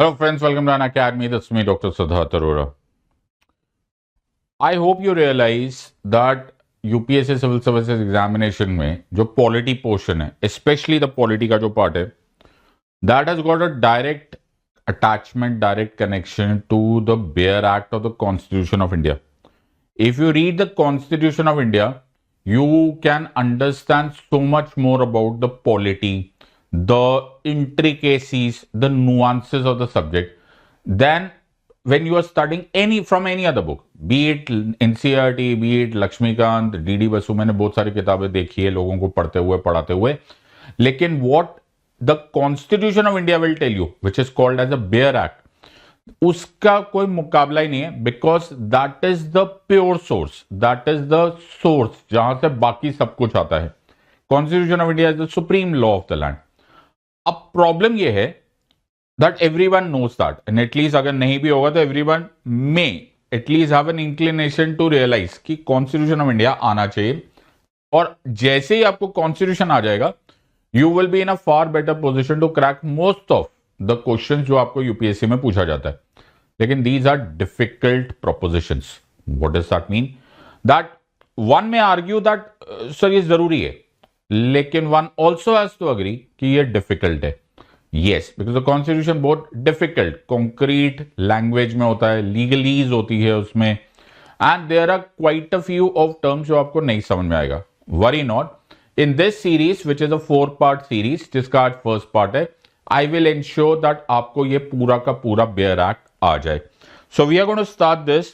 Hello friends, welcome to An Academy. This is me, Dr. Siddharth Arora. I hope you realize that UPSC civil services examination में जो polity portion है, specially the polity का जो part है, that has got a direct attachment, direct connection to the bare act of the constitution of India. If you read the Constitution of India, you can understand so much more about the polity, the intricacies, the nuances of the subject than when you are studying from any other book, be it NCERT, be it Laxmikanth, D D Basu. मैंने बहुत सारी किताबें देखी है लोगों को पढ़ते हुए पढ़ाते हुए, लेकिन what the Constitution of India will tell you, which is called as a Bear Act, उसका कोई मुकाबला ही नहीं है. Because that is the pure source, that is the source जहां से बाकी सब कुछ आता है. Constitution of India is the supreme law of the land. अब प्रॉब्लम यह है that everyone knows that, and at least अगर नहीं भी होगा तो everyone may at least have an inclination to realize कि कॉन्स्टिट्यूशन ऑफ इंडिया आना चाहिए. और जैसे ही आपको कॉन्स्टिट्यूशन आ जाएगा, you will be in a far better position to crack most of the questions जो आपको यूपीएससी में पूछा जाता है. लेकिन these are difficult propositions. What does that mean? That one may argue that sir ये जरूरी है, लेकिन one also has to agree कि ये डिफिकल्ट है. यस, बिकॉज द कॉन्स्टिट्यूशन बहुत डिफिकल्ट कॉन्क्रीट लैंग्वेज में होता है, लीगलीज होती है उसमें, and there are quite a few of terms जो आपको नहीं समझ में आएगा. Worry not. In this series which is a 4-part series, जिसका आज फर्स्ट पार्ट है, I will ensure that आपको ये पूरा का पूरा बेयर एक्ट आ जाए. So we are going to start this,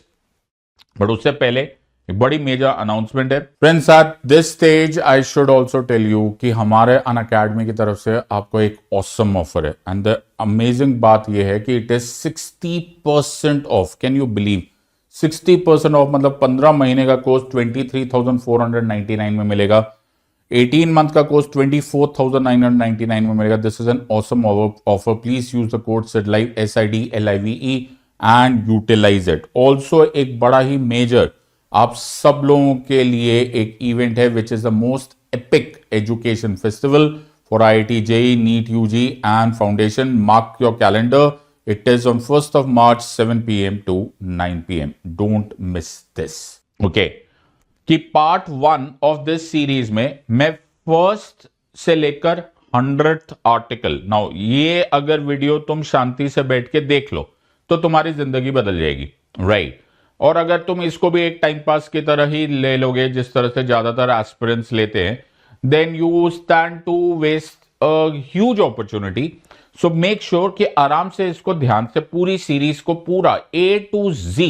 but उससे पहले एक बड़ी मेजर अनाउंसमेंट है. Friends, at this stage I should also tell you कि हमारे अन अकेडमी की तरफ से आपको एक ऑसम ऑफर है. एंड द अमेजिंग बात यह है कि it is 60% off. Can you believe? 60% off मतलब 15 महीने का कोर्स 23,499 में मिलेगा. 18 मंथ का कोर्स 24,999 में मिलेगा. This is an awesome offer. Please use the code SIDLIVE SIDLIVE and utilize it. Also एक बड़ा ही मेजर आप सब लोगों के लिए एक इवेंट है which is the most epic education festival for IIT JEE NEET UG and foundation. Mark your calendar. It is on 1st of March 7 PM to 9 PM. Don't miss this. Okay, कि part 1 of this series में मैं first से लेकर 100th article, now ये अगर video तुम शांति से बैठ के देख लो तो तुम्हारी जिंदगी बदल जाएगी, राइट? और अगर तुम इसको भी एक टाइम पास की तरह ही ले लोगे, जिस तरह से ज्यादातर एस्पिरेंट्स लेते हैं, then you stand to waste a huge opportunity. So make sure कि आराम से इसको ध्यान से पूरी सीरीज को पूरा A to Z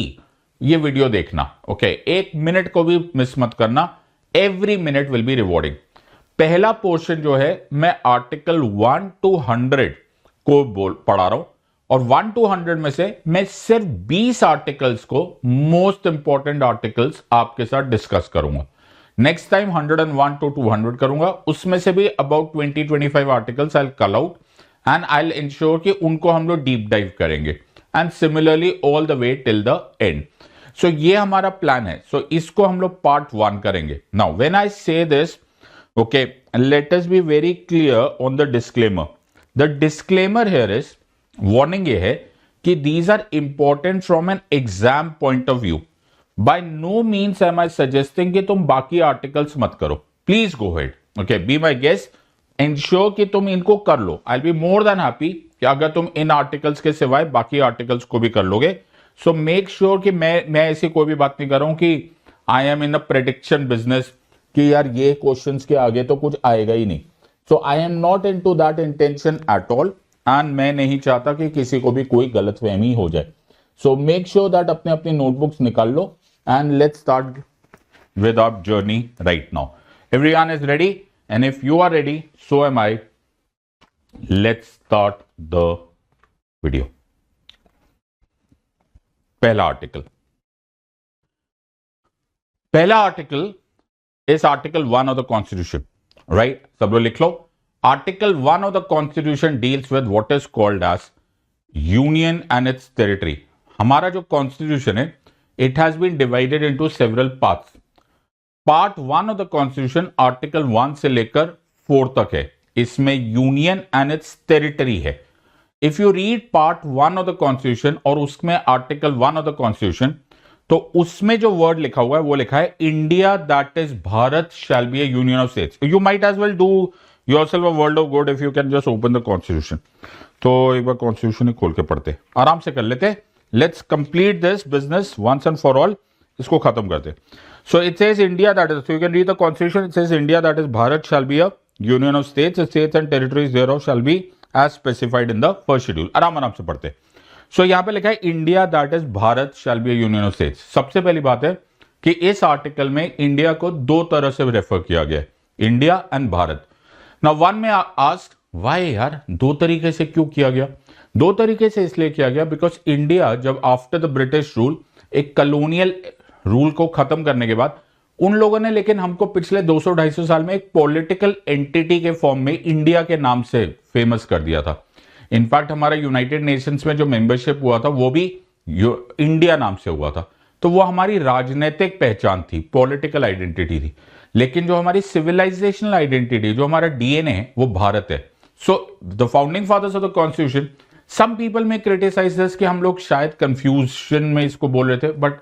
ये वीडियो देखना. ओके, एक मिनट को भी मिस मत करना. Every minute will be rewarding. पहला पोर्शन जो है मैं आर्टिकल 1 to 100 को पढ़ा रहा हूं, और 1 to 100 में से मैं सिर्फ 20 आर्टिकल्स को, मोस्ट इंपॉर्टेंट आर्टिकल्स आपके साथ डिस्कस करूंगा. नेक्स्ट टाइम 101 to 200 करूंगा, उसमें से भी about 20-25 articles I call out and I will ensure कि उनको हम लोग डीप डाइव करेंगे. And similarly all the way till the end. So ये हमारा प्लान है. सो इसको हम लोग पार्ट 1 करेंगे. Now when I say this, okay, let us be very clear on the disclaimer. The disclaimer here is, warning ये है कि these are important from an exam point of view. By no means am I suggesting कि तुम बाकी articles मत करो. Please go ahead. Okay, be my guest. Ensure कि तुम इनको कर लो. I will be more than happy कि अगर तुम इन आर्टिकल्स के सिवाय बाकी आर्टिकल्स को भी कर लोगे. सो मेक श्योर कि मैं ऐसी कोई भी बात नहीं कर रहा हूं कि I am in a prediction business कि यार ये क्वेश्चंस के आगे तो कुछ आएगा ही नहीं. So I am not into that intention at all, and मैं नहीं चाहता कि किसी को भी कोई गलतफहमी हो जाए. सो मेक श्योर दैट अपने अपनी नोटबुक्स निकाल लो and let's start with our journey right now. Everyone is ready, and if you are ready, so am I. Let's start the video. पहला article is article 1 of the constitution, right? सब लोग लिख लो. Article 1 of the constitution deals with what is called as union and its territory. हमारा जो constitution है, it has been divided into several parts. Part 1 of the constitution article 1 से लेकर 4 तक है. इसमें यूनियन एंड इट्स टेरिटरी है. If you read part 1 of the constitution और उसमें आर्टिकल 1 ऑफ द कॉन्स्टिट्यूशन, तो उसमें जो वर्ड लिखा हुआ है वो लिखा है India that is Bharat shall be a union of states. You might as well do yourself a world of good if you can just open the constitution. तो एक बार कॉन्स्टिट्यूशन ही खोल के पढ़ते, आराम से कर लेते. Let's complete this business once and for all, इसको खत्म करते. So it says India that is, so you can read the constitution. It says India that is Bharat shall be a union of states, states and territories thereof shall be as specified in the first schedule. आराम से पढ़ते. So यहां पे लिखा है India that is Bharat shall be a union of states. सबसे पहली बात है कि इस आर्टिकल में इंडिया को दो तरह से रेफर किया गया है, India and Bharat. Now one में आस्क व्हाई यार दो तरीके से क्यों किया गया? दो तरीके से इसलिए किया गया बिकॉज इंडिया जब आफ्टर द ब्रिटिश रूल, एक कॉलोनियल रूल को खत्म करने के बाद, उन लोगों ने लेकिन हमको पिछले 200-250 साल में एक पॉलिटिकल एंटिटी के फॉर्म में इंडिया के नाम से फेमस कर दिया था. इनफैक्ट हमारा यूनाइटेड नेशंस में जो मेंबरशिप हुआ था वो भी इंडिया नाम से हुआ था. तो वो हमारी राजनीतिक पहचान थी, पॉलिटिकल आइडेंटिटी थी. लेकिन जो हमारी सिविलाइजेशनल आइडेंटिटी, जो हमारा डीएनए है, वो भारत है. So the founding fathers of the constitution, some people may criticize this कि हम लोग शायद कंफ्यूजन में इसको बोल रहे थे, but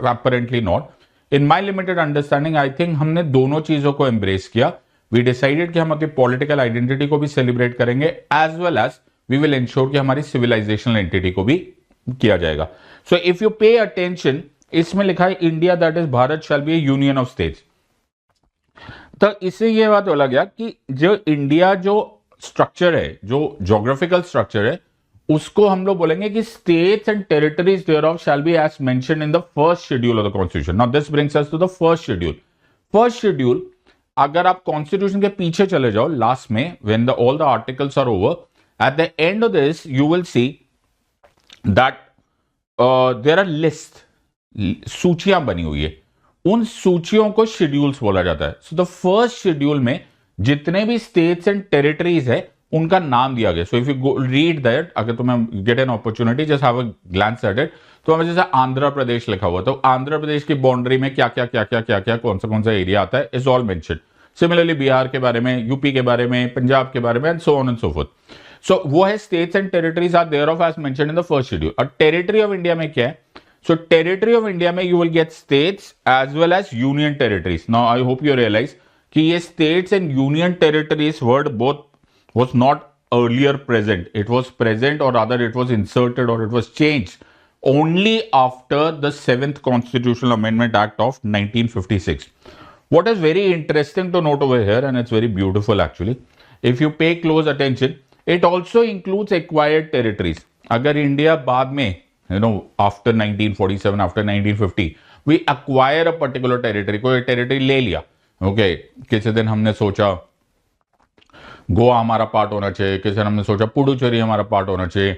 apparently not. In my limited understanding I think हमने दोनों चीजों को एम्ब्रेस किया. वी डिसाइडेड कि हम अपनी पॉलिटिकल आइडेंटिटी को भी सेलिब्रेट करेंगे as well as we will ensure कि हमारी सिविलाइजेशनल एंटिटी को भी किया जाएगा. So if you pay attention, इसमें लिखा है India that is Bharat shall be a union of states. तो इससे यह बात बोला गया कि जो इंडिया जो स्ट्रक्चर है, जो ज्योग्राफिकल स्ट्रक्चर है, उसको हम लोग बोलेंगे कि states and territories thereof shall be as mentioned in the first schedule of the constitution. Now this brings us to the first schedule. First schedule, अगर आप कॉन्स्टिट्यूशन के पीछे चले जाओ, लास्ट में when the all the articles are over, at the end of this you will see that there are list, सूचियां बनी हुई है. उन सूचियों को शेड्यूल्स बोला जाता है. सो द फर्स्ट शेड्यूल में जितने भी स्टेट्स एंड टेरिटरीज है उनका नाम दिया गया. So if you read that, अगर तुम्हें get an opportunity, just have a glance at it, तो हमें जैसे आंध्र प्रदेश लिखा हुआ, तो आंध्र प्रदेश की बाउंड्री में क्या क्या कौन सा एरिया आता है, is all mentioned. Similarly Bihar के बारे में, यूपी के बारे में, पंजाब के बारे में, and so on and so forth. So वो है states and territories are there of as mentioned in the first schedule. और टेरिटरी ऑफ इंडिया में क्या है? So territory of India में you will get states as well as union territories. Now I hope you realize कि ये states and union territories word both was not earlier present. It was present, or rather it was inserted, or it was changed only after the 7th Constitutional Amendment Act of 1956. What is very interesting to note over here, and it's very beautiful actually, if you pay close attention, it also includes acquired territories. अगर India बाद में, after 1947, after 1950, we acquire a particular territory, कोई territory ले लिया, okay, किसी दिन हमने सोचा गोवा हमारा पार्ट होना चाहिए, किसी दिन हमने सोचा पुडुचेरी हमारा पार्ट होना चाहिए,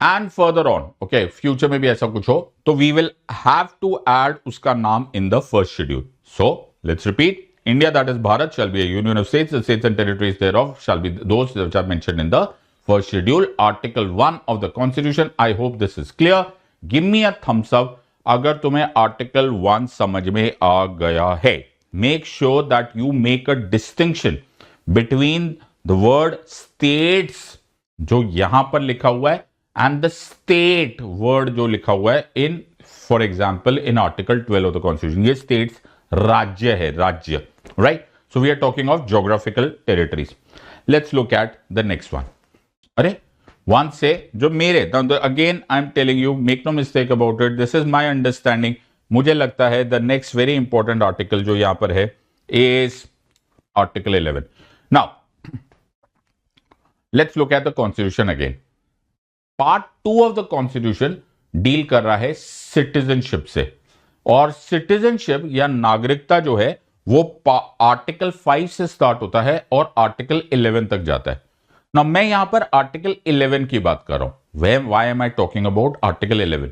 and further on, okay, future में भी ऐसा कुछ हो, तो we will have to add उसका नाम in the first schedule. So let's repeat, India that is Bharat shall be a union of states, the states and territories thereof shall be those which are mentioned in the first schedule, article 1 of the constitution. I hope this is clear. Give me a thumbs up अगर तुम्हें article 1 समझ में आ गया है. Make sure that you make a distinction between the word states जो यहां पर लिखा हुआ है and the state word जो लिखा हुआ है in, for example, in article 12 of the constitution. ये states राज्य है, राज्य, right? So we are talking of geographical territories. Let's look at the next one. अरे वन से जो मेरे, again I am telling you, make no mistake about it, this is my understanding. मुझे लगता है the next very important article जो यहां पर है is article 11. Now let's look at the constitution again. Part 2 of the constitution deal कर रहा है सिटीजनशिप से, और सिटीजनशिप या नागरिकता जो है वो आर्टिकल 5 से स्टार्ट होता है और आर्टिकल 11 तक जाता है. ना मैं यहां पर आर्टिकल 11 की बात कर रहा हूं. Why am I talking about article 11?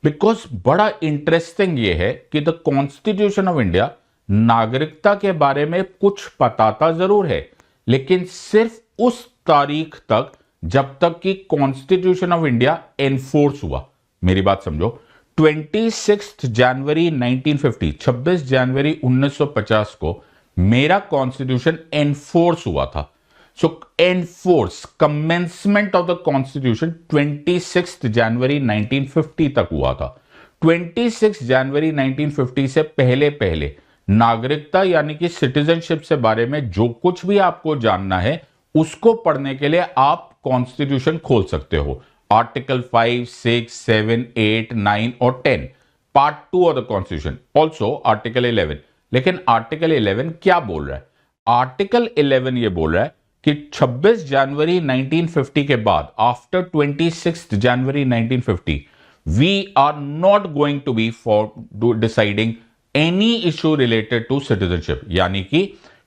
Because बड़ा इंटरेस्टिंग ये है कि द कॉन्स्टिट्यूशन ऑफ इंडिया नागरिकता के बारे में कुछ बताता जरूर है, लेकिन सिर्फ उस तारीख तक जब तक कि कॉन्स्टिट्यूशन ऑफ इंडिया एनफोर्स हुआ. मेरी बात समझो, 26 जनवरी 1950, 26 जनवरी 1950 को मेरा कॉन्स्टिट्यूशन एनफोर्स हुआ था. So enforce commencement of the constitution 26 जनवरी 1950 तक हुआ था। 26 जनवरी 1950 से पहले पहले नागरिकता यानी कि सिटीजनशिप से बारे में जो कुछ भी आपको जानना है उसको पढ़ने के लिए आप कॉन्स्टिट्यूशन खोल सकते हो। आर्टिकल 5, 6, 7, 8, 9 और 10, part 2 of the constitution, also article 11। लेकिन आर्टिकल 11 क्या बोल रहा है? आर्टिकल 11 ये बोल रहा है कि 26 जनवरी 1950 के बाद, after 26 January 1950, we are not going to be for deciding any issue related to citizenship. यानी कि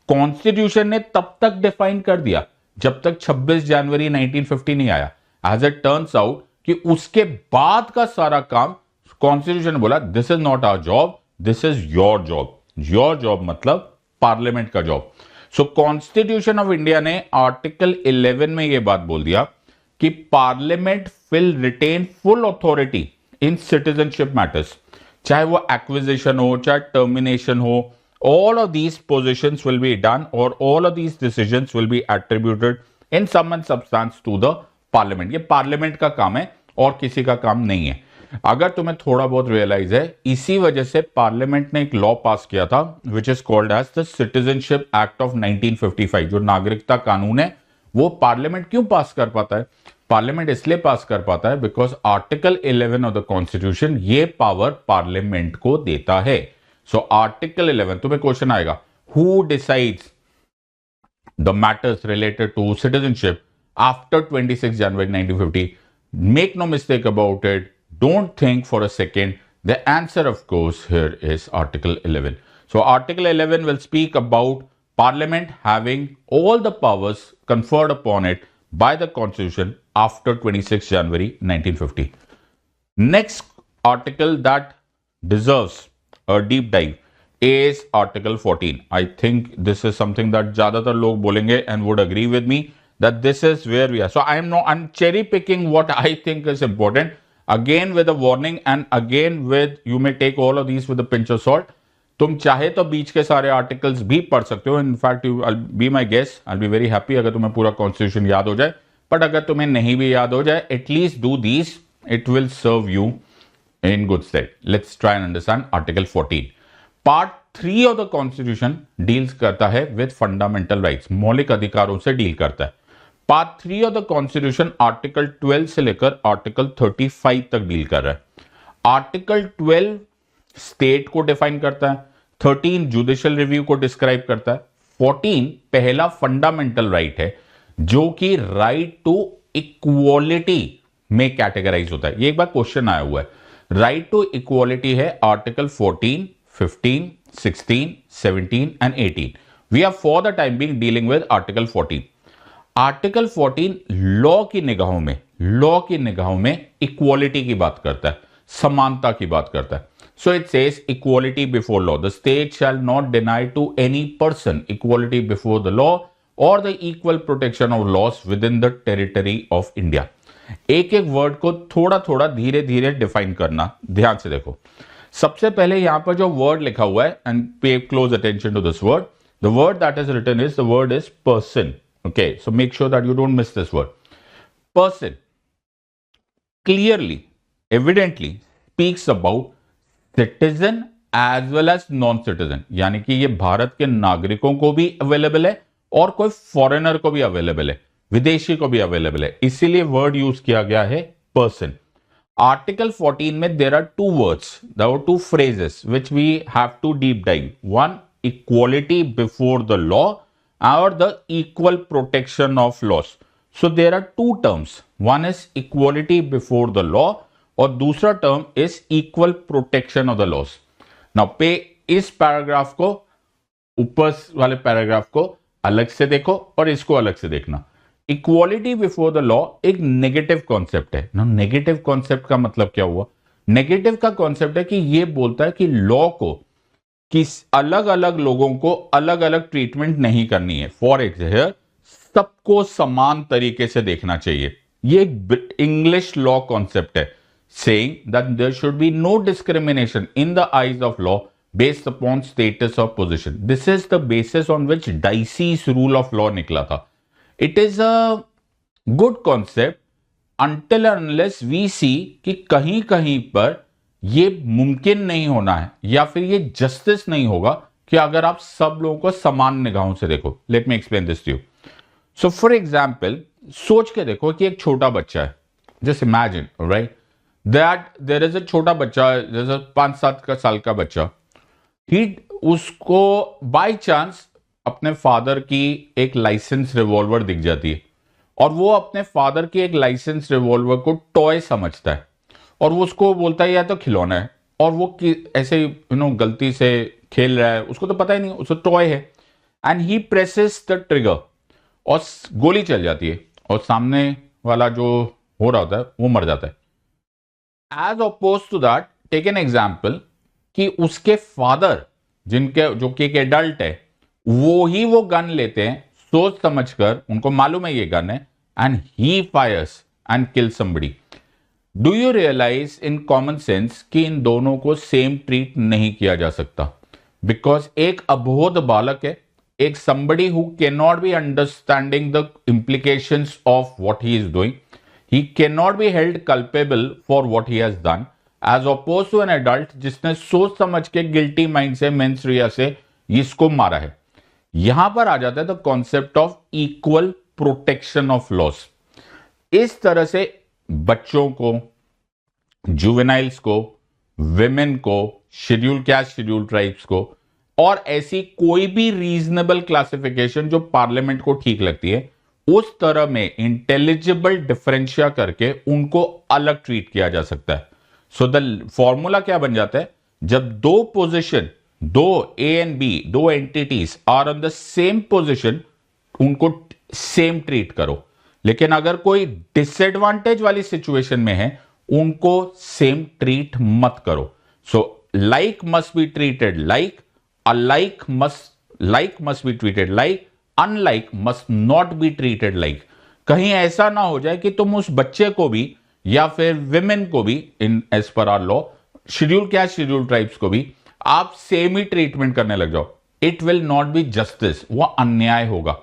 कॉन्स्टिट्यूशन ने तब तक डिफाइन कर दिया जब तक 26 जनवरी 1950 नहीं आया। एज इट टर्न्स आउट कि उसके बाद का सारा काम कॉन्स्टिट्यूशन बोला this is not our job, this is your job. Your job मतलब पार्लियामेंट का job. So constitution of India ने आर्टिकल 11 में यह बात बोल दिया कि parliament will retain full authority in citizenship matters, चाहे वो एक्विजिशन हो, चाहे टर्मिनेशन हो, all of these positions will be done or all of these decisions will be attributed in sum and substance to the parliament। ये parliament का काम है और किसी का काम नहीं है। अगर तुम्हें थोड़ा बहुत रियलाइज है, इसी वजह से पार्लियामेंट ने एक लॉ पास किया था which is called as the citizenship act of 1955। जो नागरिकता कानून है वो पार्लियामेंट क्यों पास कर पाता है? पार्लियामेंट इसलिए पास कर पाता है because article 11 of the constitution ये पावर पार्लियामेंट को देता है। सो आर्टिकल 11, तुम्हें क्वेश्चन आएगा, who decides the matters related to citizenship after 26 January 1950? Make no mistake about it, don't think for a second, the answer of course here is article 11। So article 11 will speak about parliament having all the powers conferred upon it by the constitution after 26 January 1950. Next article that deserves a deep dive is Article 14. I think this is something that ज़्यादातर लोग बोलेंगे and would agree with me that this is where we are. So I'm cherry picking what I think is important. Again with a warning and again with you may take all of these with a pinch of salt. तुम चाहे तो बीच के सारे articles भी पढ़ सकते हो। In fact you be my guest, I be very happy अगर तुम्हें पूरा कॉन्स्टिट्यूशन याद हो जाए। बट अगर तुम्हें नहीं भी याद हो जाए, at least do this, it will serve you in good stead. Let's try and understand Article 14. Part 3 of the Constitution deals करता है with fundamental rights, मौलिक अधिकारों से डील करता है। Part 3 of the Constitution Article 12 से लेकर Article 35 तक डील कर रहा है। Article 12 स्टेट को डिफाइन करता है, 13 जुडिशियल रिव्यू को डिस्क्राइब करता है, 14 पहला फंडामेंटल राइट है जो कि राइट टू इक्वालिटी में कैटेगराइज होता है। ये एक बार क्वेश्चन आया हुआ है। राइट टू इक्वालिटी है article 14, 15, 16, 17 and 18। We are for the time being dealing with article 14। Article 14 law की निगाहों में इक्वालिटी की बात करता है, समानता की बात करता है। So it says equality before law, the state shall not deny to any person equality before the law और the equal protection of laws within the territory of India. एक एक वर्ड को थोड़ा थोड़ा धीरे धीरे डिफाइन करना, ध्यान से देखो। सबसे पहले यहां पर जो वर्ड लिखा हुआ है, and pay close attention to this word, the word that is written is the word is person. Okay, so make sure that you don't miss this word. Person clearly, evidently speaks about citizen as well as non citizen, यानी कि ये भारत के नागरिकों को भी available है और कोई फॉरेनर को भी अवेलेबल है, विदेशी को भी अवेलेबल है, इसीलिए वर्ड यूज किया गया है पर्सन। आर्टिकल 14 में there are two words, there are two phrases which we have to deep dive. One, equality before the law और the equal protection of laws. So there are two terms, one is equality before the law और दूसरा term is equal protection of the laws. Now पे इस paragraph को, ऊपर वाले paragraph को अलग से देखो और इसको अलग से देखना। इक्वालिटी बिफोर द लॉ एक नेगेटिव कॉन्सेप्ट है ना। नेगेटिव कॉन्सेप्ट का मतलब क्या हुआ? नेगेटिव का कॉन्सेप्ट है कि यह बोलता है कि लॉ को किस अलग अलग लोगों को अलग अलग ट्रीटमेंट नहीं करनी है। फॉर एग्जाम्पल, सबको समान तरीके से देखना चाहिए। ये एक इंग्लिश लॉ कॉन्सेप्ट है, saying that there should be no discrimination in the eyes of law based upon status or position. This is the basis on which Dicey's rule of law निकला था। It is a good concept until unless we see कि कहीं कहीं पर ये मुमकिन नहीं होना है या फिर ये जस्टिस नहीं होगा कि अगर आप सब लोगों को समान निगाहों से देखो. Let me explain this to you. So for example सोच के देखो कि एक छोटा बच्चा है. Just imagine right that there is a छोटा बच्चा, जैसे 5-7 साल का बच्चा. ही उसको बाय चांस अपने फादर की एक लाइसेंस रिवॉल्वर दिख जाती है और वो अपने फादर की एक लाइसेंस रिवॉल्वर को टॉय समझता है और वो उसको बोलता है या तो खिलौना है और वो ऐसे गलती से खेल रहा है, उसको तो पता ही नहीं, उसको टॉय है. And he presses the trigger और गोली चल जाती है और सामने वाला जो हो रहा होता है वो मर जाता है. As oppose to that take an example कि उसके फादर जो कि एक एडल्ट है वो गन लेते हैं सोच समझकर, उनको मालूम है ये गन है, and he fires and kill somebody. Do you realize in common sense कि इन दोनों को सेम ट्रीट नहीं किया जा सकता? बिकॉज एक अबोध बालक है, एक somebody who cannot be understanding the implications of what he is doing. He cannot be held culpable for what he has done, as opposed to an adult जिसने सोच समझ के गिल्टी माइंड से मेंस रिया से इसको मारा है. यहां पर आ जाता है the concept of equal protection of loss. इस तरह से बच्चों को, जुवेनाइल्स को, विमेन को, शेड्यूल कैस्ट, शेड्यूल ट्राइब्स को और ऐसी कोई भी रीजनेबल क्लासिफिकेशन जो पार्लियामेंट को ठीक लगती है उस तरह में इंटेलिजिबल डिफरेंशिया करके उनको अलग ट्रीट किया जा सकता है. सो द फॉर्मूला क्या बन जाता है? जब दो पोजीशन, दो ए एंड बी, दो entities are on the same position, उनको सेम ट्रीट करो. लेकिन अगर कोई डिसएडवांटेज वाली सिचुएशन में है उनको सेम ट्रीट मत करो. So like must be treated like, alike must be treated like, unlike must not be treated like. कहीं ऐसा ना हो जाए कि तुम उस बच्चे को भी या फिर विमेन को भी in as per our law, schedule caste, schedule tribes को भी आप सेम ही ट्रीटमेंट करने लग जाओ. It will not be justice, वो अन्याय होगा.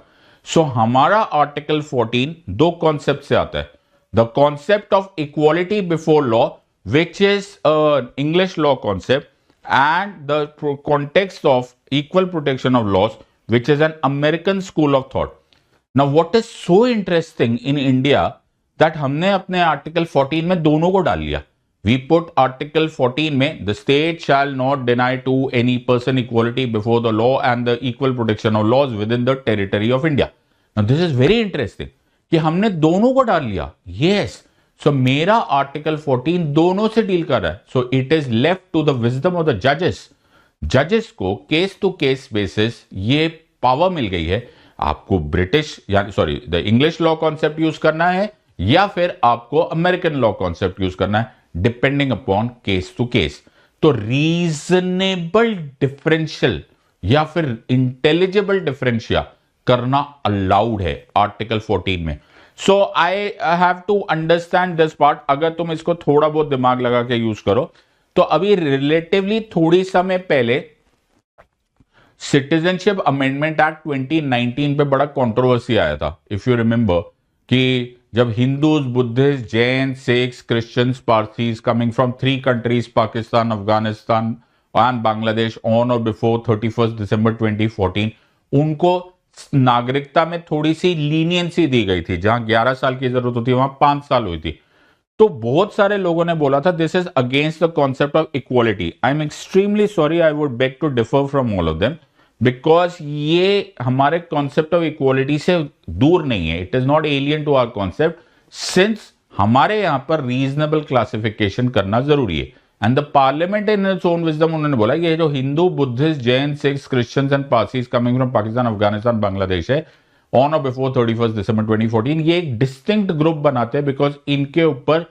सो हमारा आर्टिकल 14 दो कॉन्सेप्ट से आता है. The concept of equality before law which is English law concept, and the context of equal protection of laws, which is an American school of thought. Now what is so interesting in India that हमने अपने article 14 में दोनों को डाल लिया. We put article 14 में the state shall not deny to any person equality before the law and the equal protection of laws within the territory of India. Now this is very interesting कि हमने दोनों को डाल लिया. Yes. सो मेरा article 14 दोनों से डील कर रहा है. So it is left to the wisdom of the जजेस. जजेस को केस टू केस बेसिस ये पावर मिल गई है. आपको ब्रिटिश यानी the English law concept use करना है या फिर आपको अमेरिकन लॉ कॉन्सेप्ट यूज करना है, depending upon case to case. तो रीजनेबल डिफरेंशियल या फिर इंटेलिजिबल डिफरेंशिया करना अलाउड है आर्टिकल 14 में. So I have to understand this part. अगर तुम इसको थोड़ा बहुत दिमाग लगा के यूज करो तो अभी रिलेटिवली थोड़ी समय पहले सिटीजनशिप अमेंडमेंट एक्ट 2019 पे बड़ा कंट्रोवर्सी आया था. इफ यू रिमेंबर कि जब Hindus, Buddhist, Jain, Sikhs, Christians, Parsis coming from 3 countries Pakistan, Afghanistan and Bangladesh on और बिफोर 31 दिसंबर 2014 उनको नागरिकता में थोड़ी सी लीनियंसी दी गई थी. जहां 11 साल की जरूरत होती है वहां 5 साल हुई थी. तो बहुत सारे लोगों ने बोला था this is against the concept of equality. I am extremely sorry, I would beg to differ from all of them because ये हमारे कॉन्सेप्ट ऑफ इक्वालिटी से दूर नहीं है. It is not alien to our concept since हमारे यहां पर reasonable classification करना जरूरी है. And the parliament in its own wisdom उन्होंने बोला ये जो Hindu, Buddhist, Jain, Sikhs, Christians and Parsis coming from Pakistan, Afghanistan, Bangladesh है ऑन और बिफोर 31 दिसंबर 2014 ये एक डिस्टिंक्ट ग्रुप बनाते हैं बिकॉज इनके ऊपर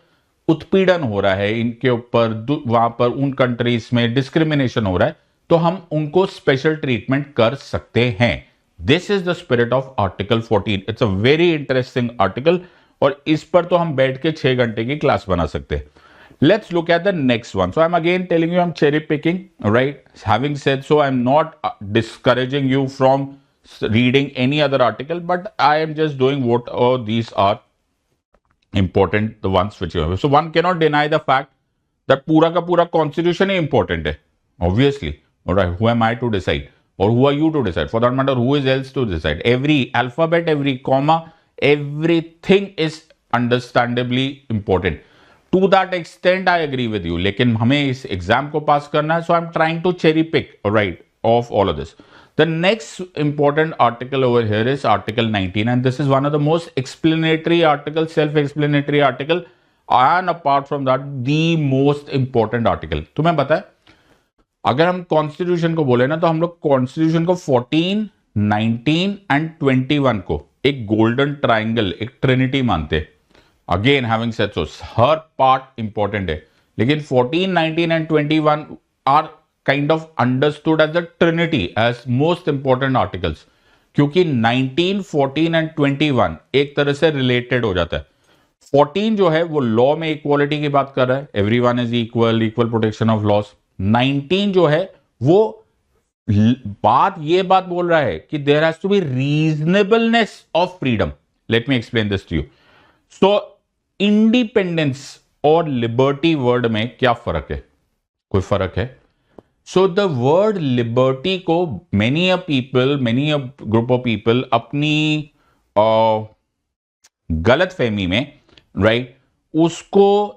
उत्पीड़न हो रहा है, इनके ऊपर वहां पर उन कंट्रीज में डिस्क्रिमिनेशन हो रहा है, तो हम उनको स्पेशल ट्रीटमेंट कर सकते हैं. This is the spirit of article 14. It's a very interesting article और इस पर तो हम बैठ के 6 घंटे की क्लास बना सकते हैं. Let's look at the next one. So I'm again telling you I'm cherry picking, right? Having said so, I'm not discouraging you from reading any other article, but I am just doing what these are important, the ones which you have. So one cannot deny the fact that पूरा का पूरा constitution ही important है, obviously. All right, who am I to decide, or who are you to decide? For that matter, who is else to decide? Every alphabet, every comma, everything is understandably important. To that extent, I agree with you. लेकिन हमें इस exam को पास करना है, so I'm trying to cherry pick, right, of all of this. The next important article over here is Article 19, and this is one of the most explanatory articles, self-explanatory article, and apart from that, the most important article. तुम्हें पता है, अगर हम constitution को बोले ना, तो हम लोग कॉन्स्टिट्यूशन को 14, 19 एंड 21 को एक गोल्डन ट्राइंगल, एक ट्रिनिटी मानते. अगेन हैविंग सेड सो, हर पार्ट इंपॉर्टेंट है, लेकिन 14, 19 and 21 are kind of understood as the trinity, as most important articles, क्योंकि 19, 14 एंड 21 एक तरह से रिलेटेड हो जाता है. 14 जो है वो लॉ में इक्वालिटी की बात कर रहा है, everyone is equal, equal protection of loss. 19 जो है वो ये बात बोल रहा है कि there has to be reasonableness of freedom. Let me explain this to you. So independence और लिबर्टी वर्ड में क्या फर्क है? कोई फर्क है? सो द वर्ड लिबर्टी को many a group of people अपनी गलत फहमी में, राइट, उसको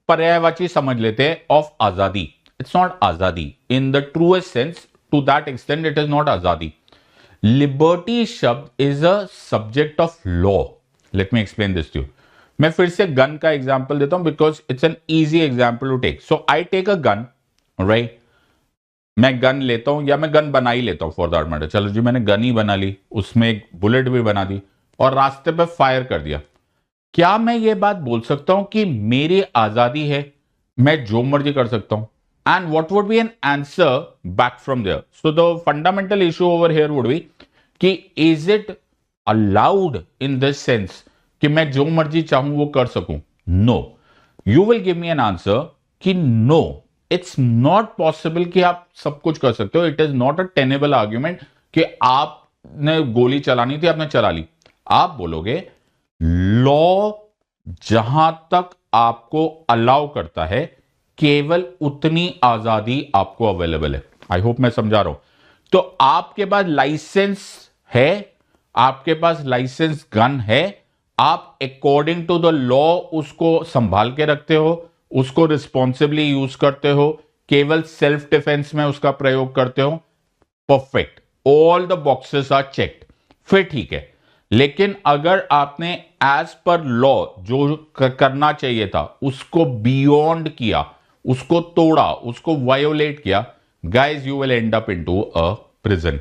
पर्यायवाची समझ लेते हैं ऑफ आजादी. It's not azadi in the truest sense. To that extent, it is not azadi. Liberty शब्द is a subject of law. Let me explain this to you. मैं फिर से गन का एग्जाम्पल देता हूं because it's an easy example to take. So I take a gun, right? मैं gun लेता हूं या मैं गन बना ही लेता हूं for that matter. चलो जी, मैंने गन ही बना ली, उसमें एक बुलेट भी बना दी और रास्ते पे फायर कर दिया. क्या मैं ये बात बोल सकता हूं कि मेरी आजादी है, मैं जो मर्जी कर सकता हूं? And what would be an answer back from there? So the fundamental issue over here would be कि is it allowed in this sense कि मैं जो मर्जी चाहूं वो कर सकूं? No. You will give me an answer कि no, it's not possible कि आप सब कुछ कर सकते हो. It is not a tenable argument कि आपने गोली चलानी थी, आपने चला ली. आप बोलोगे लॉ जहां तक आपको अलाउ करता है, केवल उतनी आजादी आपको अवेलेबल है. आई होप मैं समझा रहा हूं. तो आपके पास लाइसेंस है, आपके पास लाइसेंस गन है, आप अकॉर्डिंग टू द लॉ उसको संभाल के रखते हो, उसको रिस्पॉन्सिबली यूज करते हो, केवल सेल्फ डिफेंस में उसका प्रयोग करते हो. Perfect, all the boxes are checked, फिर ठीक है. लेकिन अगर आपने एज पर लॉ जो करना चाहिए था उसको बियॉन्ड किया, उसको तोड़ा, उसको वायोलेट किया, guys you will and up into a prison.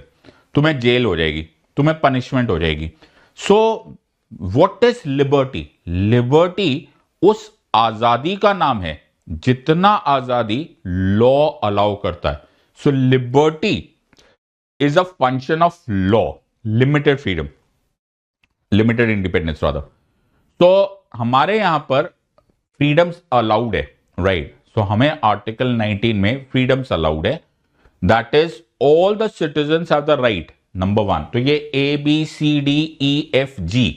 तुम्हें जेल हो जाएगी, तुम्हें पनिशमेंट हो जाएगी. So what is liberty? Liberty उस आजादी का नाम है जितना आजादी लॉ अलाउ करता है. So liberty is a function of law, limited freedom, limited independence rather. तो हमारे यहां पर फ्रीडम्स अलाउड है, राइट. सो हमें आर्टिकल 19 में फ्रीडम्स अलाउड है. That is all the citizens have the right, number 1. तो ये ABCDEFG.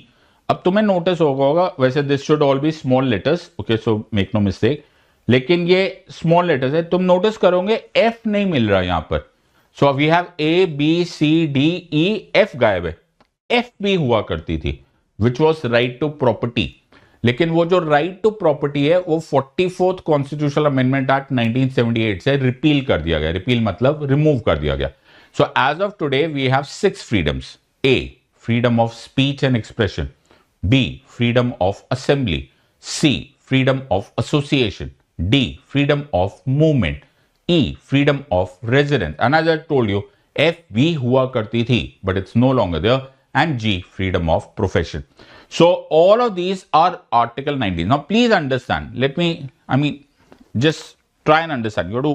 अब तुम्हें नोटिस होगा, वैसे this should all be small letters, okay, so make no mistake, लेकिन ये स्मॉल लेटर्स है. तुम नोटिस करोगे F नहीं मिल रहा यहां पर. सो वी हैव ABCDEF गायब है. F भी हुआ करती थी, which was right to property. लेकिन वो जो राइट टू प्रॉपर्टी है वो 44th कॉन्स्टिट्यूशनल अमेंडमेंट एक्ट 1978 से रिपील कर दिया गया. रिपील मतलब रिमूव कर दिया गया. So as of today we have 6 freedoms. A, freedom of speech and expression. B, freedom of assembly. C, freedom of association. D, freedom of movement. E, freedom of residence. And as I told you, F भी हुआ करती थी but it's no longer there. And G, freedom of profession. So all of these are Article 19. Now please understand, just try and understand. You have to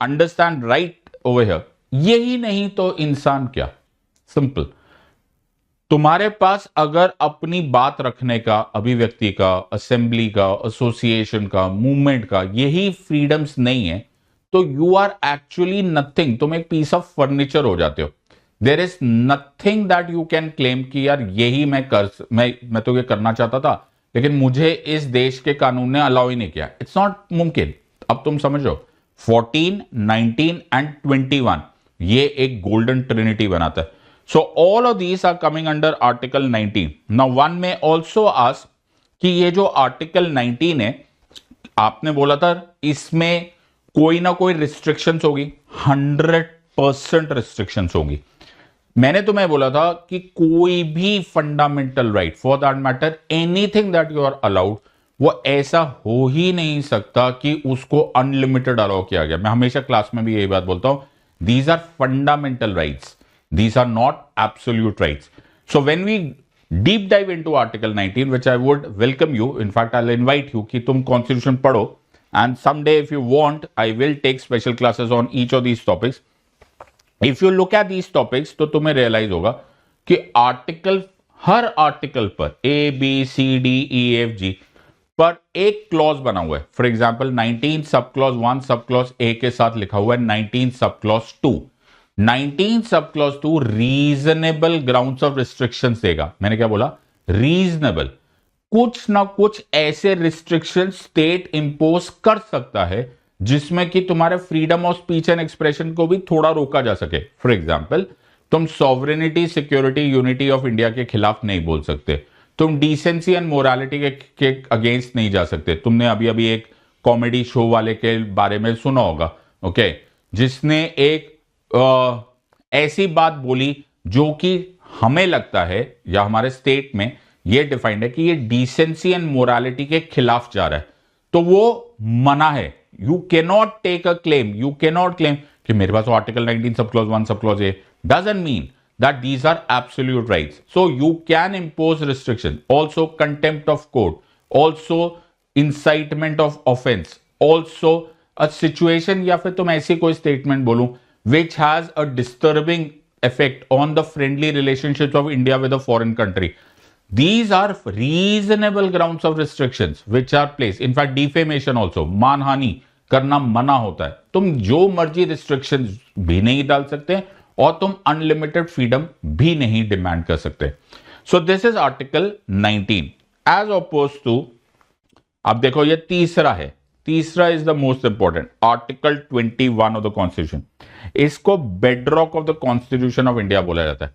understand right over here. यही नहीं तो इंसान क्या? Simple. तुम्हारे पास अगर अपनी बात रखने का, अभिव्यक्ति का, असेंबली का, एसोसिएशन का, मूवमेंट का यही फ्रीडम्स नहीं है, तो यू आर एक्चुअली नथिंग. तुम एक पीस ऑफ फर्नीचर हो जाते हो. There is nothing that you can claim कि यार यही मैं तो ये करना चाहता था लेकिन मुझे इस देश के कानून ने अलाउ ही नहीं किया. इट्स नॉट मुमकिन. अब तुम समझो 14, 19 एंड 21 ये एक गोल्डन ट्रिनिटी बनाता है. So all of these are coming under article 19. Now one may also ask कि ये जो आर्टिकल 19 है, आपने बोला था इसमें कोई ना कोई रिस्ट्रिक्शंस होगी. 100% रिस्ट्रिक्शंस होगी. मैंने तुम्हें बोला था कि कोई भी fundamental right, for that matter anything that you are allowed, वो ऐसा हो ही नहीं सकता कि उसको अनलिमिटेड अलाउ किया गया. मैं हमेशा क्लास में भी यही बात बोलता हूं, these are fundamental rights, these are not absolute rights. So when we deep dive into article 19, which I would welcome you, in fact I'll invite you कि तुम constitution पढ़ो, and someday if you want I will take special classes on each of these topics. If you look at these topics तो तुम्हें realize होगा कि article, हर article पर A B C D E F G पर एक clause बना हुआ है. For example 19 sub clause 1 sub clause A के साथ लिखा हुआ है 19 sub clause 2. 19 sub clause 2 reasonable grounds of restrictions देगा. मैंने क्या बोला? रीजनेबल. कुछ ना कुछ ऐसे रिस्ट्रिक्शन स्टेट इंपोज कर सकता है जिसमें कि तुम्हारे freedom of speech and expression को भी थोड़ा रोका जा सके. फॉर एग्जाम्पल तुम sovereignty, security, unity of India के खिलाफ नहीं बोल सकते. तुम डिसेंसी एंड मोरालिटी के अगेंस्ट नहीं जा सकते. तुमने अभी अभी एक कॉमेडी शो वाले के बारे में सुना होगा, ओके, जिसने एक ऐसी बात बोली जो कि हमें लगता है या हमारे स्टेट में ये डिफाइंड है कि ये डिसेंसी एंड मोरालिटी के खिलाफ जा रहा है, तो वो मना है. You cannot take a claim, you cannot claim कि मेरे पास article 19 sub clause 1 sub clause A doesn't mean that these are absolute rights. So you can impose restriction. Also contempt of court. Also incitement of offense. Also a situation या फिर तुम ऐसी कोई statement बोलूं which has a disturbing effect on the friendly relationships of India with a foreign country. These are reasonable grounds of restrictions which are placed. In fact, defamation also, मानहानि करना मना होता है. तुम जो मर्जी restrictions भी नहीं डाल सकते और तुम अनलिमिटेड फ्रीडम भी नहीं डिमांड कर सकते. So this is article 19 as oppose to, अब देखो ये तीसरा है. तीसरा is the most important, article 21 of the constitution. इसको bedrock of the constitution of India बोला जाता है.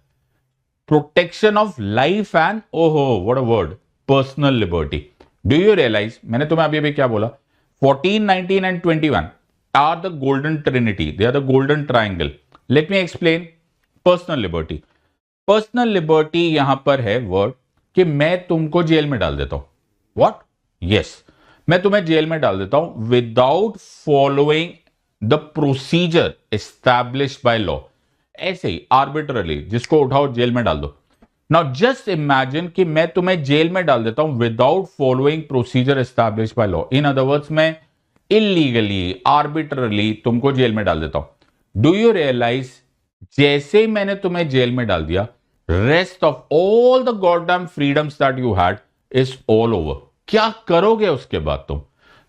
प्रोटेक्शन ऑफ लाइफ एंड, ओहो what a word, personal liberty. Do you realise, मैंने तुम्हें अभी अभी क्या बोला, 14, 19 and 21 are the golden trinity, they are the golden triangle. Late me explain. Personal liberty, personal liberty यहां पर है वर्ड कि मैं तुमको जेल में डाल देता हूं. व्हाट? यस, मैं तुम्हें जेल में डाल देता हूं without following the procedure established by law. ऐसे ही आर्बिट्रली जिसको उठाओ जेल में डाल दो. नाउ जस्ट इमेजिन कि मैं तुम्हें जेल में डाल देता हूं without following procedure established by law. In other words, मैं इलीगली, आर्बिट्रली तुमको जेल में डाल देता हूं. डू यू रियलाइज, जैसे मैंने तुम्हें जेल में डाल दिया, rest of all the goddamn freedoms that you had is all over. क्या करोगे उसके बाद?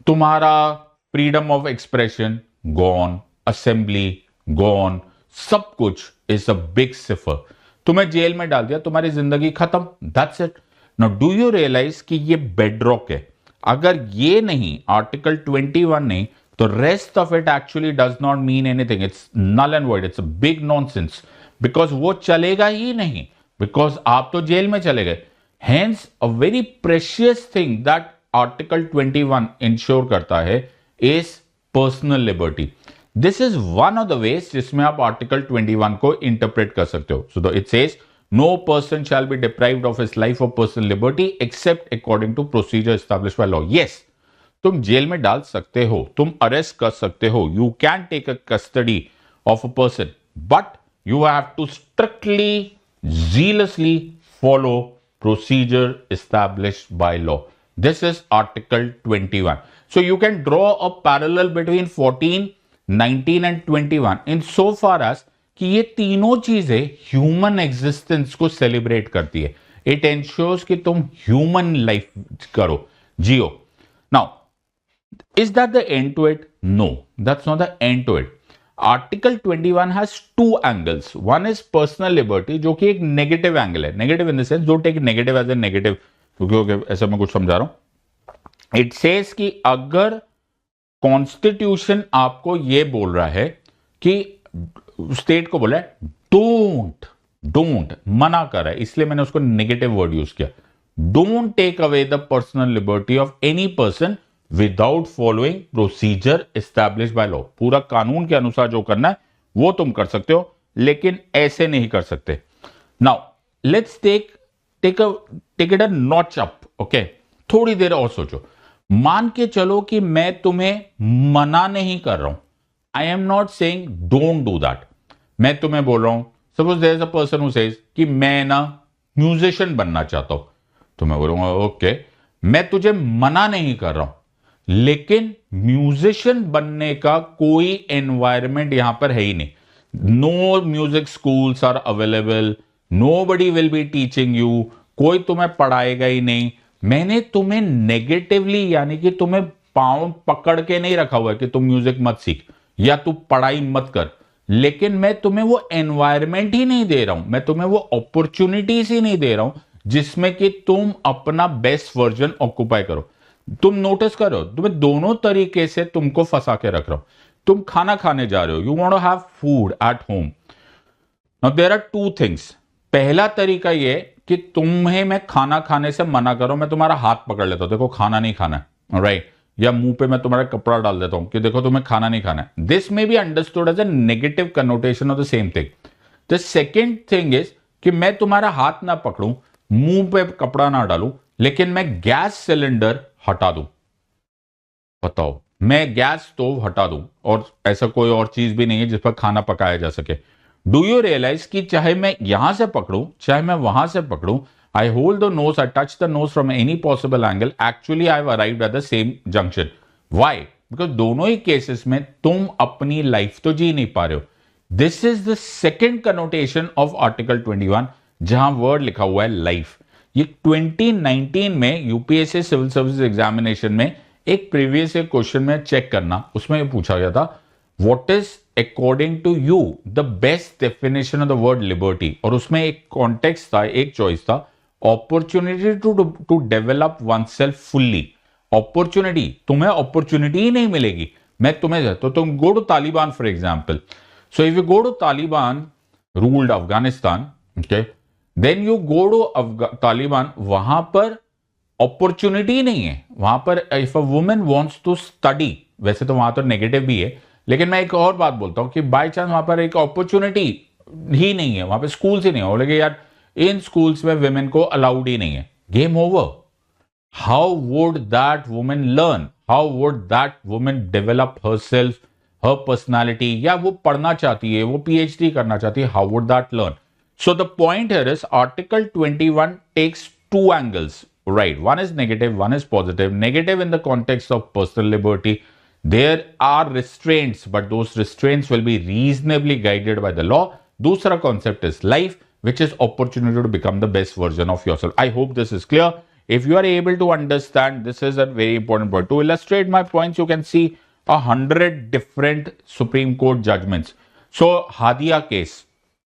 तुम्हारा freedom of expression gone, assembly gone, सब कुछ इज अ बिग सिफर. तुम्हें जेल में डाल दिया, तुम्हारी जिंदगी खत्म, that's it. Now do you realise कि ये बेडरॉक है. अगर ये नहीं, आर्टिकल 21 नहीं, तो rest of it actually does not mean anything. It's null and void, it's a big nonsense, because वो चलेगा ही नहीं, बिकॉज आप तो जेल में चले गए. Hence a very precious thing that article 21 ensure करता है is personal liberty. This is one of the ways जिसमें आप आर्टिकल 21 को इंटरप्रेट कर सकते हो. So it says no person shall be deprived of his life of personal liberty except according to procedure established by law. Yes, तुम jail में डाल सकते हो, तुम अरेस्ट कर सकते हो, you can take a custody of a person, but you have to strictly, zealously follow procedure established by law. This is Article 21. So you can draw a parallel between 14, 19 and 21 in so far as कि ये तीनों चीजें human existence को celebrate करती है. It ensures कि तुम human life करो, जियो. Now, is that the end to it? No, that's not the end to it. Article 21 has two angles. One is personal liberty, जो कि एक नेगेटिव एंगल है. Negative in the sense, don't take negative as a negative, क्योंकि ऐसा मैं कुछ समझा रहा हूं. इट सेज कि अगर कॉन्स्टिट्यूशन आपको ये बोल रहा है कि स्टेट को बोला है डोंट मना कर रहा है, इसलिए मैंने उसको नेगेटिव वर्ड यूज किया. Don't take away the personal liberty of any person without following procedure establish by law. पूरा कानून के अनुसार जो करना है वो तुम कर सकते हो, लेकिन ऐसे नहीं कर सकते. Now let's take it a notch up. Okay, थोड़ी देर और सोचो. मान के चलो कि मैं तुम्हें मना नहीं कर रहा हूं. I am not saying don't do that. मैं तुम्हें बोल रहा हूं, suppose there is a person who says कि मैं ना म्यूजिशियन बनना चाहता हूं, तो मैं बोलूंगा ओके, मैं तुझे मना नहीं कर रहा हूं, लेकिन म्यूजिशियन बनने का कोई एनवायरमेंट यहां पर है ही नहीं. No music schools are available, nobody will be teaching you, कोई तुम्हें पढ़ाएगा ही नहीं. मैंने तुम्हें नेगेटिवली, यानी कि तुम्हें पांव पकड़ के नहीं रखा हुआ है कि तुम म्यूजिक मत सीख या तू पढ़ाई मत कर, लेकिन मैं तुम्हें वो एनवायरमेंट ही नहीं दे रहा हूं, मैं तुम्हें वो अपॉर्चुनिटीज ही नहीं दे रहा हूं जिसमें कि तुम अपना बेस्ट वर्जन ऑक्युपाई करो. तुम नोटिस करो, तुम्हें दोनों तरीके से तुमको फंसा के रख रहा हूं. तुम खाना खाने जा रहे हो, you want to have food at home. Now there are two things. पहला तरीका ये कि तुम्हें मैं खाना खाने से मना करो, मैं तुम्हारा हाथ पकड़ लेता हूं, देखो खाना नहीं खाना है, राइट, या मुंह पे मैं तुम्हारा कपड़ा डाल देता हूं कि देखो तुम्हें खाना नहीं खाना है. This may be understood as a negative connotation of the same thing. The second thing is कि मैं तुम्हारा हाथ ना पकड़ूं, मुंह पे कपड़ा ना डालूं, लेकिन मैं गैस सिलेंडर हटा दूं. बताओ, मैं गैस स्टोव हटा दूं और ऐसा कोई और चीज भी नहीं है जिस पर खाना पकाया जा सके. डू यू रियलाइज कि चाहे मैं यहां से पकड़ूं, चाहे मैं वहां से पकड़ूं, I hold the nose, I touch the nose from any possible angle. Actually, I've arrived at the same junction. Why? Because दोनों ही केसेस में तुम अपनी लाइफ तो जी नहीं पा रहे हो. This is the second connotation of Article 21, जहां वर्ड लिखा हुआ है लाइफ. ये 2019 में यूपीएससी सिविल सर्विस एग्जामिनेशन में एक प्रीवियस क्वेश्चन में चेक करना, उसमें पूछा गया था what is according to you the best definition of the word liberty. और उसमें एक कॉन्टेक्स्ट था, एक चॉइस था, opportunity to develop oneself fully. Opportunity, तुम्हें अपॉर्चुनिटी ही नहीं मिलेगी. मैं तुम्हें, तो तुम go to Taliban for example. So if you go to Taliban ruled Afghanistan, okay, then you go to Taliban, वहां पर अपॉर्चुनिटी नहीं है. वहां पर if a women wants to study, वैसे तो वहां तो नेगेटिव भी है, लेकिन मैं एक और बात बोलता हूं कि बाय चांस वहां पर एक अपॉर्चुनिटी ही नहीं है, वहां पर स्कूल्स ही नहीं हो, लेकिन यार इन स्कूल्स में विमेन को अलाउड ही नहीं है, game over. How would that women learn? How would that women develop her self, her personality? या वो पढ़ना चाहती है, वो पीएचडी करना चाहती है, how would that learn? So the point here is article 21 takes two angles, right? One is negative, one is positive. Negative in the context of personal liberty. There are restraints, but those restraints will be reasonably guided by the law. दूसरा concept is life, which is opportunity to become the best version of yourself. I hope this is clear. If you are able to understand, this is a very important point. To illustrate my points, you can see 100 different Supreme Court judgments. So, Hadia case,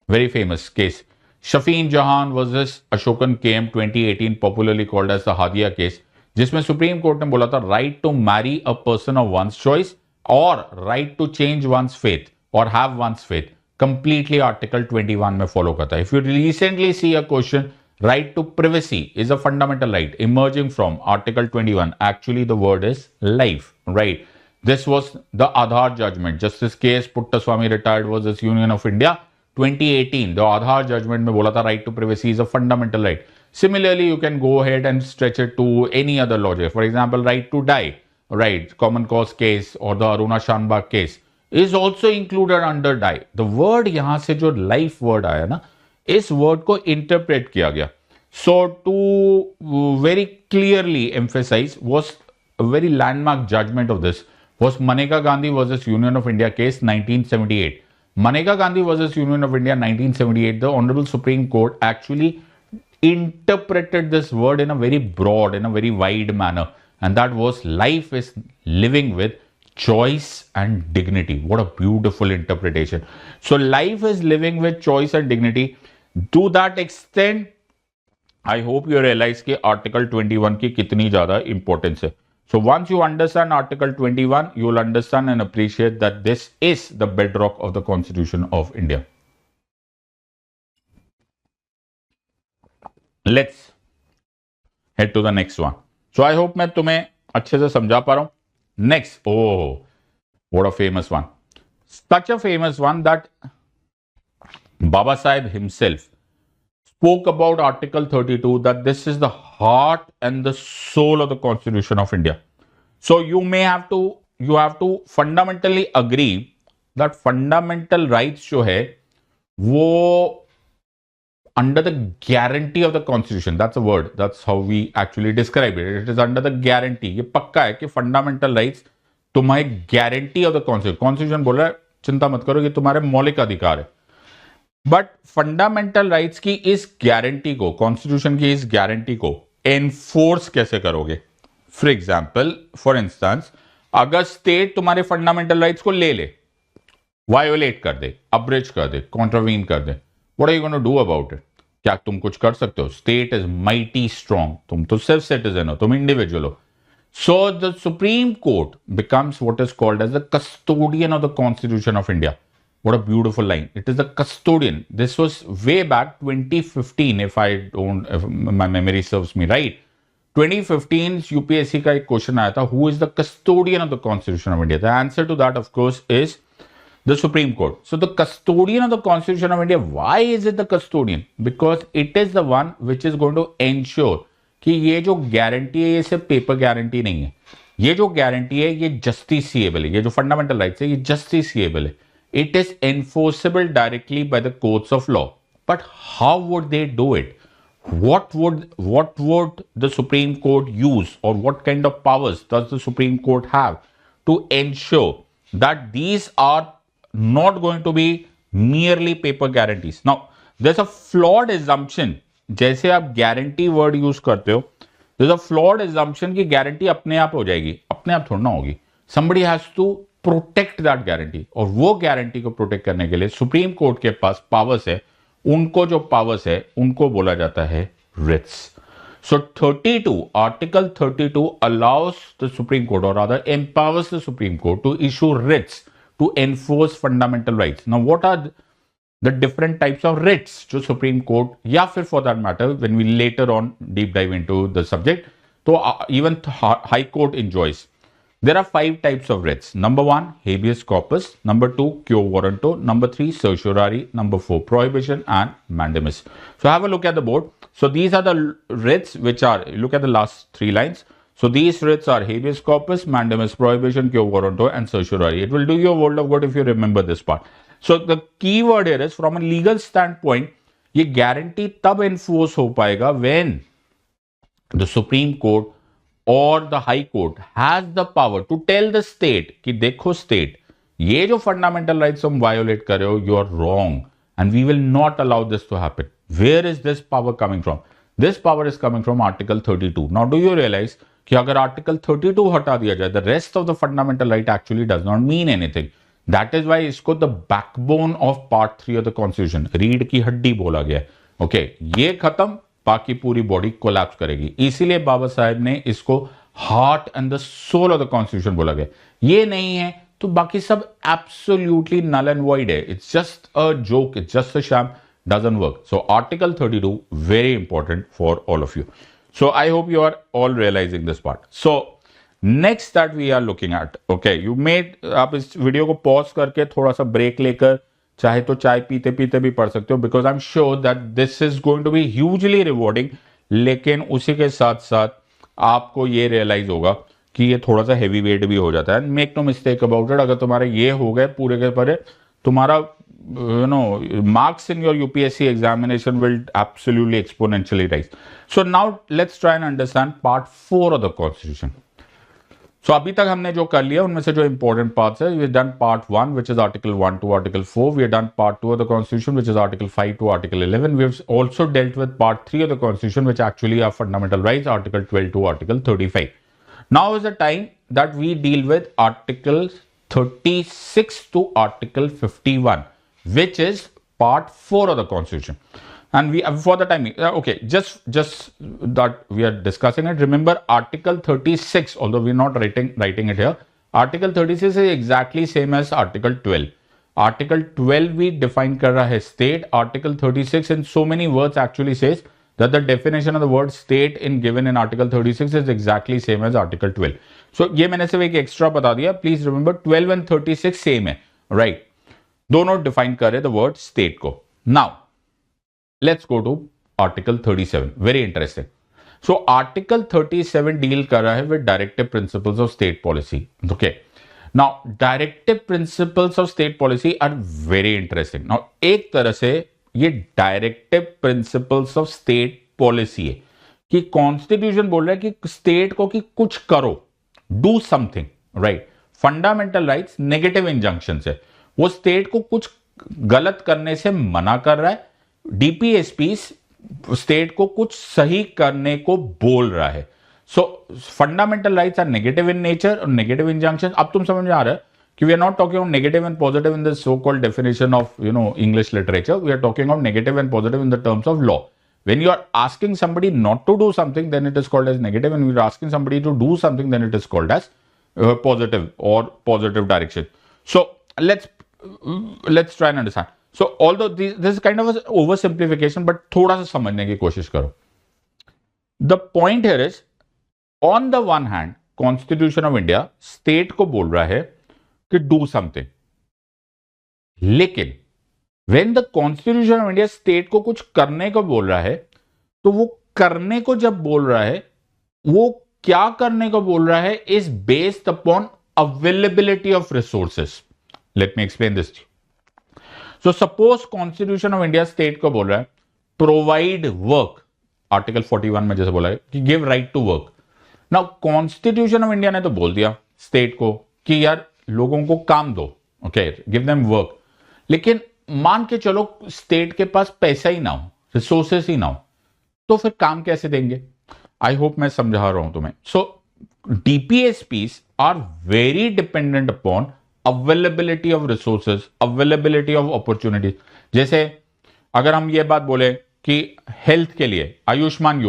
very famous case. Shafeen Jahan versus Ashokan KM 2018, popularly called as the Hadia case, जिसमें supreme court ने बोला था right to marry a person of one's choice और right to change one's faith और have one's faith completely article 21 में follow करता है. If you recently see a question, right to privacy is a fundamental right emerging from Article 21. Actually, the word is life, right? This was the Aadhaar judgment. Justice K.S. Puttaswamy retired versus Union of India 2018. The Aadhaar judgment में बोला था right to privacy is a fundamental right. Similarly, you can go ahead and stretch it to any other logic. For example, right to die, right? Common cause case or the Aruna Shanbag case is also included under die. The word यहाँ से जो life word आया ना, इस word को interpret किया गया. So to very clearly emphasize, was a very landmark judgment of this was Maneka Gandhi versus Union of India case 1978. Maneka Gandhi versus Union of India 1978, the Honorable Supreme Court actually interpreted this word in a very broad, in a very wide manner, and that was life is living with choice and dignity. What a beautiful interpretation. So life is living with choice and dignity. To that extent, I hope you realize कि article 21 की कितनी ज्यादा importance है. So once you understand article 21, you will understand and appreciate that this is the bedrock of the Constitution of India. Let's head to the next one. So I hope मैं तुम्हें अच्छे से समझा पा रहा हूं. Next, oh, what a famous one. Such a famous one that Baba Sahib himself spoke about Article 32, that this is the heart and the soul of the Constitution of India. So you have to fundamentally agree that fundamental rights जो है वो under the guarantee of the Constitution. That's a word. That's how we actually describe it. It is under the guarantee. ये पक्का है कि fundamental rights तुम्हारे guarantee of the Constitution. Constitution बोल रहा है चिंता मत करो, ये तुम्हारे मौलिक अधिकार है. बट फंडामेंटल राइट्स की इस गारंटी को, कॉन्स्टिट्यूशन की इस गारंटी को एनफोर्स कैसे करोगे? फॉर एग्जाम्पल, फॉर इंस्टेंस, अगर स्टेट तुम्हारे फंडामेंटल राइट्स को ले वायोलेट कर दे, अब्रिज कर दे, कॉन्ट्रावीन कर दे, what are you gonna do about it? क्या तुम कुछ कर सकते हो? State is mighty strong. तुम तो सिर्फ सिटीजन हो, तुम इंडिविजुअल हो. So the supreme court becomes what is called as the custodian of the constitution of India. What a beautiful line. It is the custodian. This was way back 2015, if my memory serves me right. 2015 UPSC का एक question आया था, who is the custodian of the Constitution of India? The answer to that, of course, is the Supreme Court. So the custodian of the Constitution of India, why is it the custodian? Because it is the one which is going to ensure कि ये जो guarantee है ये सिर्फ paper guarantee नहीं है. ये जो गारंटी है ये जस्टिसिएबल है. ये जो फंडामेंटल राइट्स है ये जस्टिसिएबल है. It is enforceable directly by the courts of law. But how would they do it? What would the Supreme Court use, or what kind of powers does the Supreme Court have to ensure that these are not going to be merely paper guarantees? Now, there's a flawed assumption. जैसे आप guarantee word use करते हो, there's a flawed assumption कि guarantee अपने आप हो जाएगी. अपने आप थोड़ा ना होगी. Somebody has to protect that guarantee, और वो गारंटी को प्रोटेक्ट करने के लिए सुप्रीम कोर्ट के पास पावर्स है. उनको जो पावर्स है उनको बोला जाता है writs. So 32, article 32 allows the supreme court, और rather empowers the supreme court to issue writs to enforce fundamental rights. Now what are the different types of writs जो सुप्रीम कोर्ट, या फिर for that matter when we later on deep dive into the subject, तो even high court enjoys. There are 5 types of writs. Number 1, habeas corpus. Number 2, quo warranto. Number 3, certiorari. Number 4, prohibition and mandamus. So have a look at the board. So these are the writs which are, look at the last 3 lines. So these writs are habeas corpus, mandamus, prohibition, quo warranto and certiorari. It will do you a world of good if you remember this part. So the key word here is, from a legal standpoint, ये guarantee तब enforce हो पाएगा when the Supreme Court और the high court has the power to tell the state कि देखो state, ये जो fundamental rights तुम वायोलेट कर रहे हो, you are wrong and we will not allow this to happen. Where is this power coming from? This power is coming from article 32. Now do you realise कि अगर article 32 हटा दिया जाए, the rest of the fundamental right actually does not mean anything. That is why इसको the backbone of part 3 of the constitution, रीढ़ की हड्डी बोला गया. ओके, ये खत्म, बाकी पूरी बॉडी कोलैप्स करेगी. इसीलिए बाबा साहेब ने इसको heart and the soul of the constitution बोला गया. ये नहीं है तो बाकी सब एब्सोल्युटली नल एंड वॉइड है. It's just a joke, it's just a sham, doesn't work. So article 32 very important for all of you. So I hope you are all realising this part. So next that we are looking at, okay, you made, आप इस video को pause करके थोड़ा सा break लेकर चाहे तो चाय पीते पीते भी पढ़ सकते हो, because I am sure that this is going to be hugely rewarding. लेकिन उसी के साथ साथ आपको ये रियलाइज होगा कि ये थोड़ा सा हैवी वेट भी हो जाता है. Make no mistake about it, अगर तुम्हारे ये हो गए पूरे के पूरे, तुम्हारा marks in your UPSC examination will absolutely exponentially rise. So now let's try and understand part 4 of the constitution. So अभी तक हमने जो कर लिया उनमें से जो इंपॉर्टेंट पार्ट्स है, we done part 1 which is article 1 to article 4. We done part 2 of the constitution which is article 5 to article 11. We have also dealt with part 3 of the constitution which actually are fundamental rights, article 12 to article 35. Now is the time that we deal with Article 36 to Article 51, which is Part 4 of the Constitution. And we, for the time, okay, just that we are discussing it. Remember Article 36, although we're not writing it here, Article 36 is exactly same as Article 12. Article 12 we define कर रहा है state. Article 36 in so many words actually says that the definition of the word state in given in Article 36 is exactly same as Article 12. So ये मैंने सिर्फ एक extra बता दिया. Please remember 12 and 36 same है, right? दोनों define कर रहे the word state को. Now let's go to Article 37. Very interesting. So Article 37 deal कर रहा है with directive principles of state policy. Okay. Now directive principles of state policy are very interesting. Now एक तरह से ये directive principles of state policy है कि constitution बोल रहा है कि स्टेट को कि कुछ करो, do something, right. Fundamental rights negative injunction है, वो स्टेट को कुछ गलत करने से मना कर रहा है. डीपीएसपी स्टेट को कुछ सही करने को बोल रहा है. So fundamental rights are negative in nature और नेगेटिव इंजंक्शन. अब तुम समझ में आ रहा है कि we are not talking of negative and positive in the so-called definition of English literature. We are talking of negative and positive in the terms of law. When you are asking somebody not to do something, then it is called as negative. When you are asking somebody to do something, then it is called as positive or positive direction. So let's try and understand. So although this is kind of an oversimplification, but थोड़ा सा समझने की कोशिश करो. The point here is, on the one hand, Constitution of India state को बोल रहा है कि डू समथिंग, लेकिन when the constitution of India state को कुछ करने को बोल रहा है, तो वो करने को जब बोल रहा है, वो क्या करने को बोल रहा है is based upon availability of resources. Late me explain this. So suppose constitution of India state को बोल रहा है प्रोवाइड वर्क, आर्टिकल 41 में जैसे बोला है कि give right to work. Now constitution of India ने तो बोल दिया स्टेट को कि यार लोगों को काम दो, ओके, गिव देम वर्क. लेकिन मान के चलो स्टेट के पास पैसा ही ना हो, रिसोर्सेस ही ना हो, तो फिर काम कैसे देंगे? आई होप मैं समझा रहा हूं तुम्हें. So DPSPs are very dependent upon availability of resources, availability of opportunities. जैसे अगर हम ये बात बोले कि हेल्थ के लिए आयुष्मान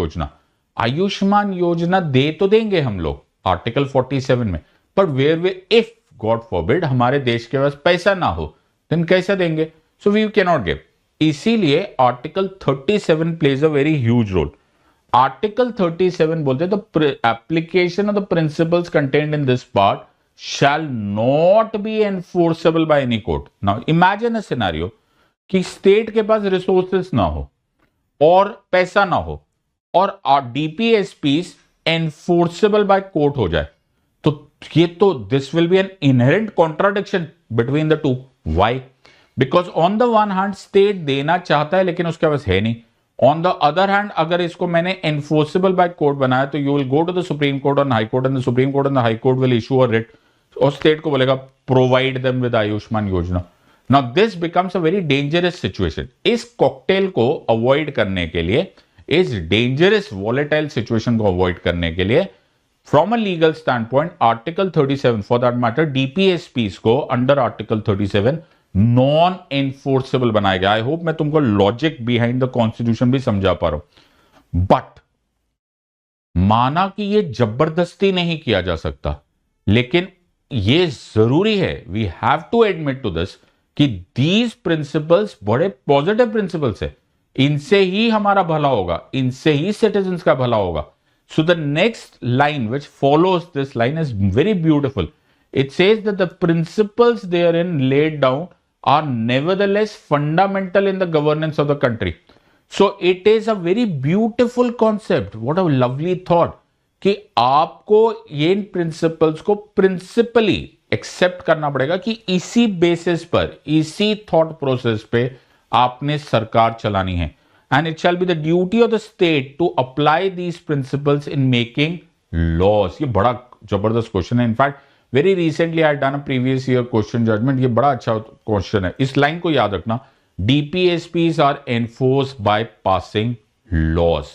योजना दे तो देंगे हम लोग आर्टिकल 47 में, पर वेयर इफ गॉड फॉरबिड हमारे देश के पास पैसा ना हो, देन कैसे देंगे? So we can not give. इसीलिए article 37 plays a very huge role. Article 37 बोलते हैं the application of the principles contained in this part shall not be enforceable by any court. Now imagine a scenario कि state के पास resources ना हो और पैसा ना हो और डीपीएसपी एनफोर्सेबल बाय कोर्ट हो जाए, ये तो this will be an inherent contradiction between the two. Why? Because on the one hand state देना चाहता है लेकिन उसके पास है नहीं. ऑन द अदर हैंड अगर इसको मैंने एनफोर्सेबल बाय कोर्ट बनाया तो you will go to the supreme court और high court, and the supreme court and the high court will issue a writ और स्टेट को बोलेगा provide them with Ayushman Yojana. Now this becomes a very dangerous situation. इस cocktail को avoid करने के लिए, इस डेंजरस वॉलेटाइल सिचुएशन को अवॉइड करने के लिए, from a legal standpoint, Article 37, for that matter, DPSPs को under Article 37 नॉन एनफोर्सेबल बनाया गया. आई होप मैं तुमको लॉजिक बिहाइंड द कॉन्स्टिट्यूशन भी समझा पा रहा हूं. बट माना कि ये जबरदस्ती नहीं किया जा सकता, लेकिन ये जरूरी है, we have to admit to this, कि दीज प्रिंसिपल्स बड़े पॉजिटिव प्रिंसिपल्स है. इनसे ही हमारा भला होगा, इनसे ही सिटीजन्स का भला होगा. So the next line which follows this line is very beautiful. It says that the principles therein laid down are nevertheless fundamental in the governance of the country. So it is a very beautiful concept. What a lovely thought. कि आपको ये principles को principally accept करना पड़ेगा कि इसी basis पर, इसी थॉट प्रोसेस पे आपने सरकार चलानी है. And it shall be the duty of the state to apply these principles in making laws. ये बड़ा जबरदस्त क्वेश्चन है. In fact very recently I done a previous year question judgement. ये बड़ा अच्छा क्वेश्चन है. इस लाइन को याद रखना. DPSPs are enforced by passing laws.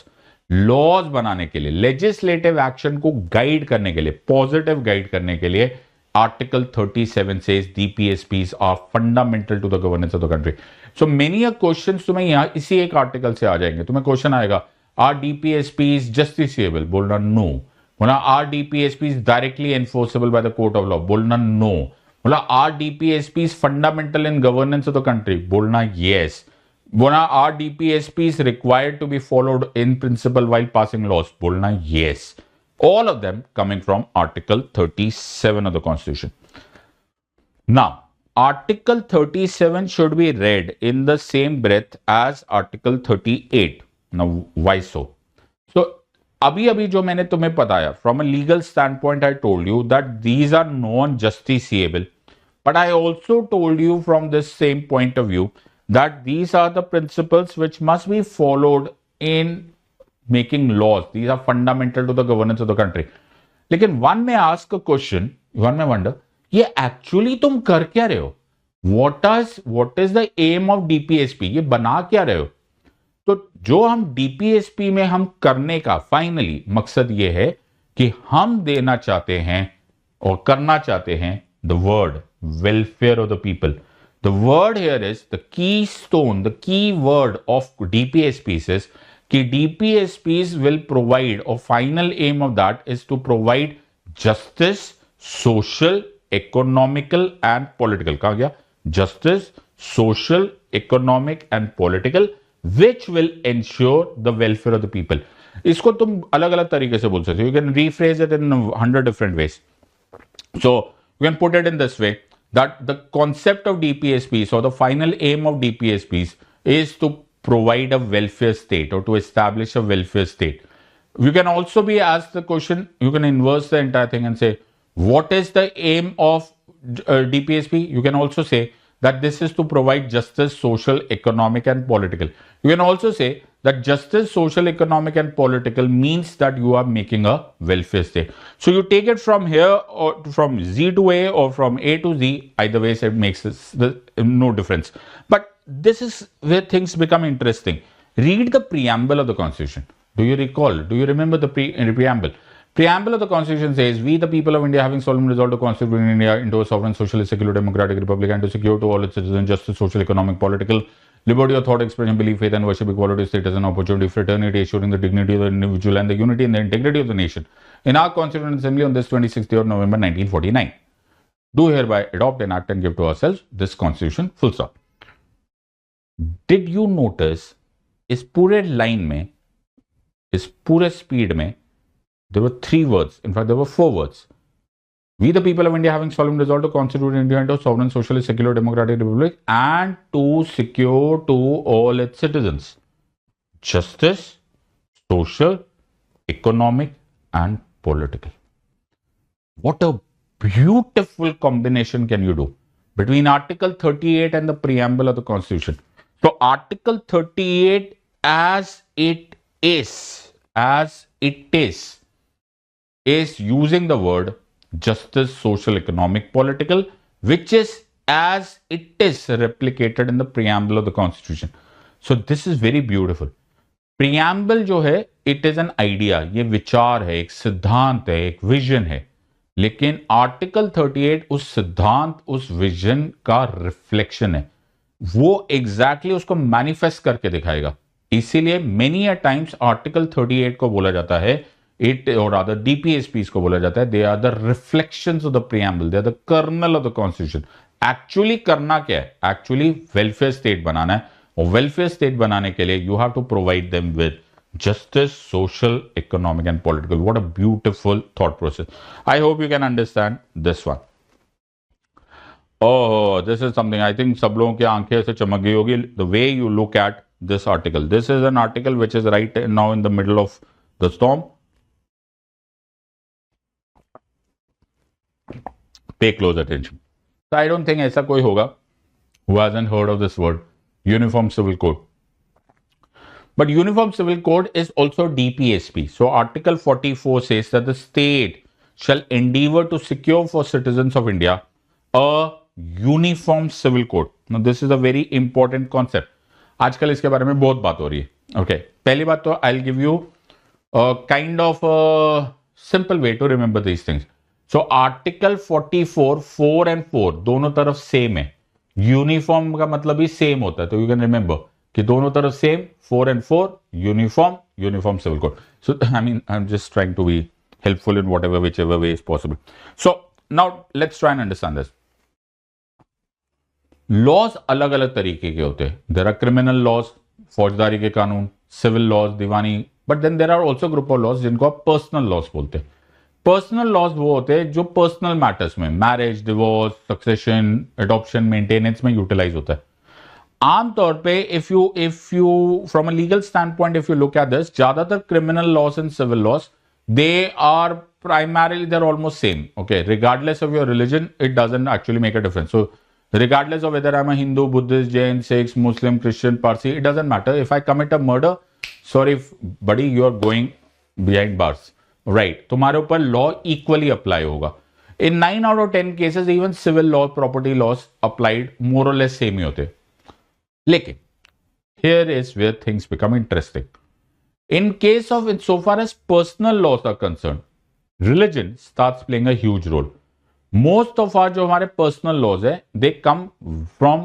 Laws बनाने के लिए, लेजिस्लेटिव एक्शन को गाइड करने के लिए, पॉजिटिव गाइड करने के लिए article 37 says DPSPs are fundamental to the governance of the country. So many a questions तुम्हें यहाँ इसी एक आर्टिकल से आ जाएंगे. तुम्हें क्वेश्चन आएगा, आर DPSPs justiciable? बोलना नो. बोला are DPSPs directly enforceable by the court of law? बोलना नो. बोला are DPSPs fundamental in governance of the country? बोलना yes. बोला are DPSPs required to be followed in principle while passing laws? बोलना yes. All of them coming from Article 37 of the Constitution. Now, Article 37 should be read in the same breath as Article 38. Now, why so? So, अभी जो मैंने तुम्हें बताया, from a legal standpoint, I told you that these are non-justiciable. But I also told you from this same point of view that these are the principles which must be followed in making laws. These are fundamental to the governance of the country. लेकिन one may ask a question, one may wonder, ये actually तुम कर क्या रहे हो? What is the aim of DPSP? ये बना क्या रहे हो? तो जो हम DPSP में हम करने का फाइनली मकसद ये है कि हम देना चाहते हैं और करना चाहते हैं the word welfare of the people. The word here is the keystone, the key word of DPSPs is कि DPSPs will provide, or final aim of that is to provide justice, social, economical and political. कहा गया justice, social, economic and political, which will ensure the welfare of the people. इसको तुम अलग अलग तरीके से बोल सकते हो. You can rephrase it in 100 different ways. So you can put it in this way that the concept of DPSPs or the final aim of DPSPs is to provide a welfare state or to establish a welfare state. You can also be asked the question, you can inverse the entire thing and say, what is the aim of DPSP? You can also say that this is to provide justice, social, economic and political. You can also say that justice, social, economic and political means that you are making a welfare state. So you take it from here or from Z to A or from A to Z, either way it makes no difference. But this is where things become interesting. Read the preamble of the Constitution. Do you recall? Do you remember the preamble? Preamble of the Constitution says, we the people of India having solemnly resolved to constitute India into a sovereign, socialist, secular, democratic republic and to secure to all its citizens justice, social, economic, political, liberty of thought, expression, belief, faith and worship, equality, status and opportunity, fraternity, assuring the dignity of the individual and the unity and the integrity of the nation. In our Constituent Assembly on this 26th day of November 1949, do hereby adopt, enact and give to ourselves this Constitution, full stop. Did you notice इस पूरे line में, इस पूरे speed में, there were 3 words. In fact, there were 4 words. We the people of India having solemnly resolved to constitute India into a sovereign, socialist, secular, democratic republic and to secure to all its citizens justice, social, economic and political. What a beautiful combination can you do between Article 38 and the preamble of the Constitution. So Article 38 as it is using the word justice, social, economic, political, which is as it is replicated in the preamble of the Constitution. So this is very beautiful. Preamble जो है, it is an idea, ये विचार है, एक सिद्धांत है, एक vision है. लेकिन आर्टिकल 38 उस सिद्धांत, उस विजन का रिफ्लेक्शन है. वो एग्जैक्टली उसको मैनिफेस्ट करके दिखाएगा. इसीलिए मेनी अ टाइम्स आर्टिकल 38 को बोला जाता है, इट और अदर डीपीएसपीस को बोला जाता है, they are the reflections of the preamble, they are the kernel of the constitution. Actually करना क्या है? एक्चुअली वेलफेयर स्टेट बनाना है, और वेलफेयर स्टेट बनाने के लिए you have to provide them with justice, social, economic and political. What a beautiful thought process. I hope you can understand this one. Oh, this is something I think सब लोगों की आंखें ऐसे चमक गई होगी. The way you look at this article. This is an article which is right now in the middle of the storm. Pay close attention. So I don't think ऐसा कोई होगा who hasn't heard of this word, Uniform Civil Code. But Uniform Civil Code is also DPSP. So Article 44 says that the state shall endeavor to secure for citizens of India a uniform civil code. Now this is a very important concept. आजकल इसके बारे में बहुत बात हो रही है. Okay. पहली बात तो I'll give you kind of a simple way to remember these things. So article 44 4 and 4 दोनों तरफ सेम है. यूनिफॉर्म का मतलब ही सेम होता है, तो यू कैन रिमेंबर कि दोनों तरफ same 4 and 4 uniform civil code. So I am just trying to be helpful in whatever whichever way is possible. So now let's try and understand this. Laws अलग अलग तरीके के होते हैं. देयर आर क्रिमिनल लॉज, फौजदारी के कानून, civil laws, दीवानी, but then there are also group of laws जिनको आप पर्सनल लॉज बोलते हैं. पर्सनल लॉज वो होते हैं जो पर्सनल मैटर्स में, marriage, divorce, succession, adoption, maintenance में यूटिलाइज होता है. आमतौर पे if you from a legal stand point if you look at this, ज्यादातर criminal laws and civil laws they are primarily they're almost same. Okay, regardless of your religion, it doesn't actually make a difference. So regardless of whether I'm a Hindu, Buddhist, Jain, Sikh, Muslim, Christian, Parsi, it doesn't matter. If I commit a murder, sorry buddy, you're going behind bars. Right, तुम्हारे ऊपर law equally apply होगा. In 9 out of 10 cases, even civil law, property laws applied more or less same ही होते. लेकिन here is where things become interesting. In case of, insofar as personal laws are concerned, religion starts playing a huge role. Most of our जो हमारे personal laws है, they come from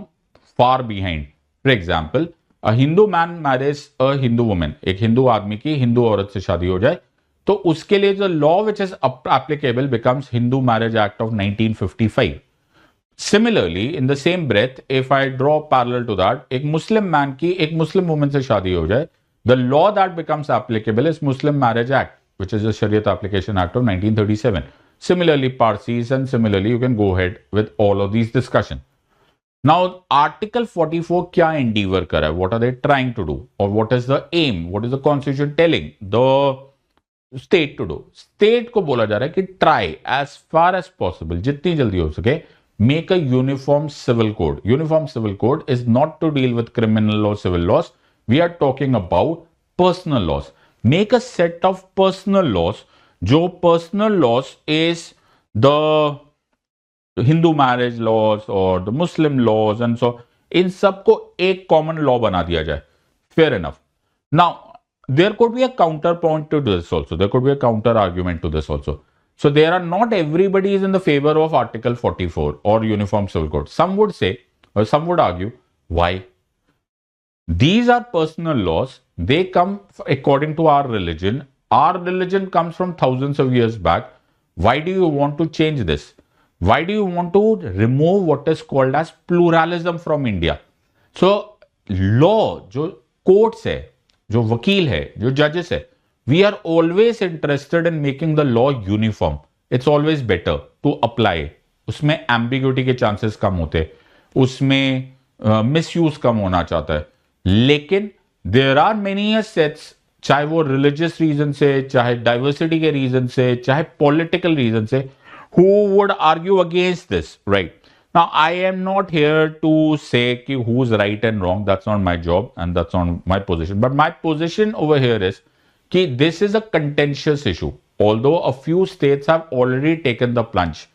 far behind. For example, a Hindu man marries a Hindu woman. एक हिंदू आदमी की हिंदू औरत से शादी हो जाए, तो उसके लिए जो law which is applicable becomes Hindu Marriage Act of 1955. Similarly, in the same breath, if I draw parallel to that, एक Muslim man की एक Muslim woman से शादी हो जाए, the law that becomes applicable is Muslim Marriage Act, which is the Shariat Application Act of 1937. Similarly, Parsis, and similarly, you can go ahead with all of these discussion. Now, Article 44 क्या endeavor कर रहा है? What are they trying to do? Or what is the aim? What is the Constitution telling the state to do? State को बोला जा रहा है कि try as far as possible, जितनी जल्दी हो सके, make a uniform civil code. Uniform civil code is not to deal with criminal law, civil laws. We are talking about personal laws. Make a set of personal laws. जो personal laws is the Hindu marriage laws or the Muslim laws and so, इन सबको एक common law बना दिया जाए. Fair enough. Now, there could be a counterpoint to this also. There could be a counter argument to this also. So there are not everybody is in the favor of Article 44 or Uniform Civil Code. Some would say, or some would argue, why? These are personal laws. They come according to our religion. Our religion comes from thousands of years back. Why do you want to change this? Why do you want to remove what is called as pluralism from India? So, law, जो courts है, जो वकील है, जो judges है, we are always interested in making the law uniform. It's always better to apply. उसमें ambiguity के chances कम होते हैं, उसमें misuse कम होना चाहता है. लेकिन देयर आर मेनी सेट्स, चाहे वो रिलीजियस रीजन से, चाहे डाइवर्सिटी के रीजन से, चाहे पॉलिटिकल रीजन से, who would argue against this. Right, now I am not here to say कि who is right and wrong. That's not my job and that's not my position, but my position over here is कि this is a contentious issue. Although a few states have already taken the plunge.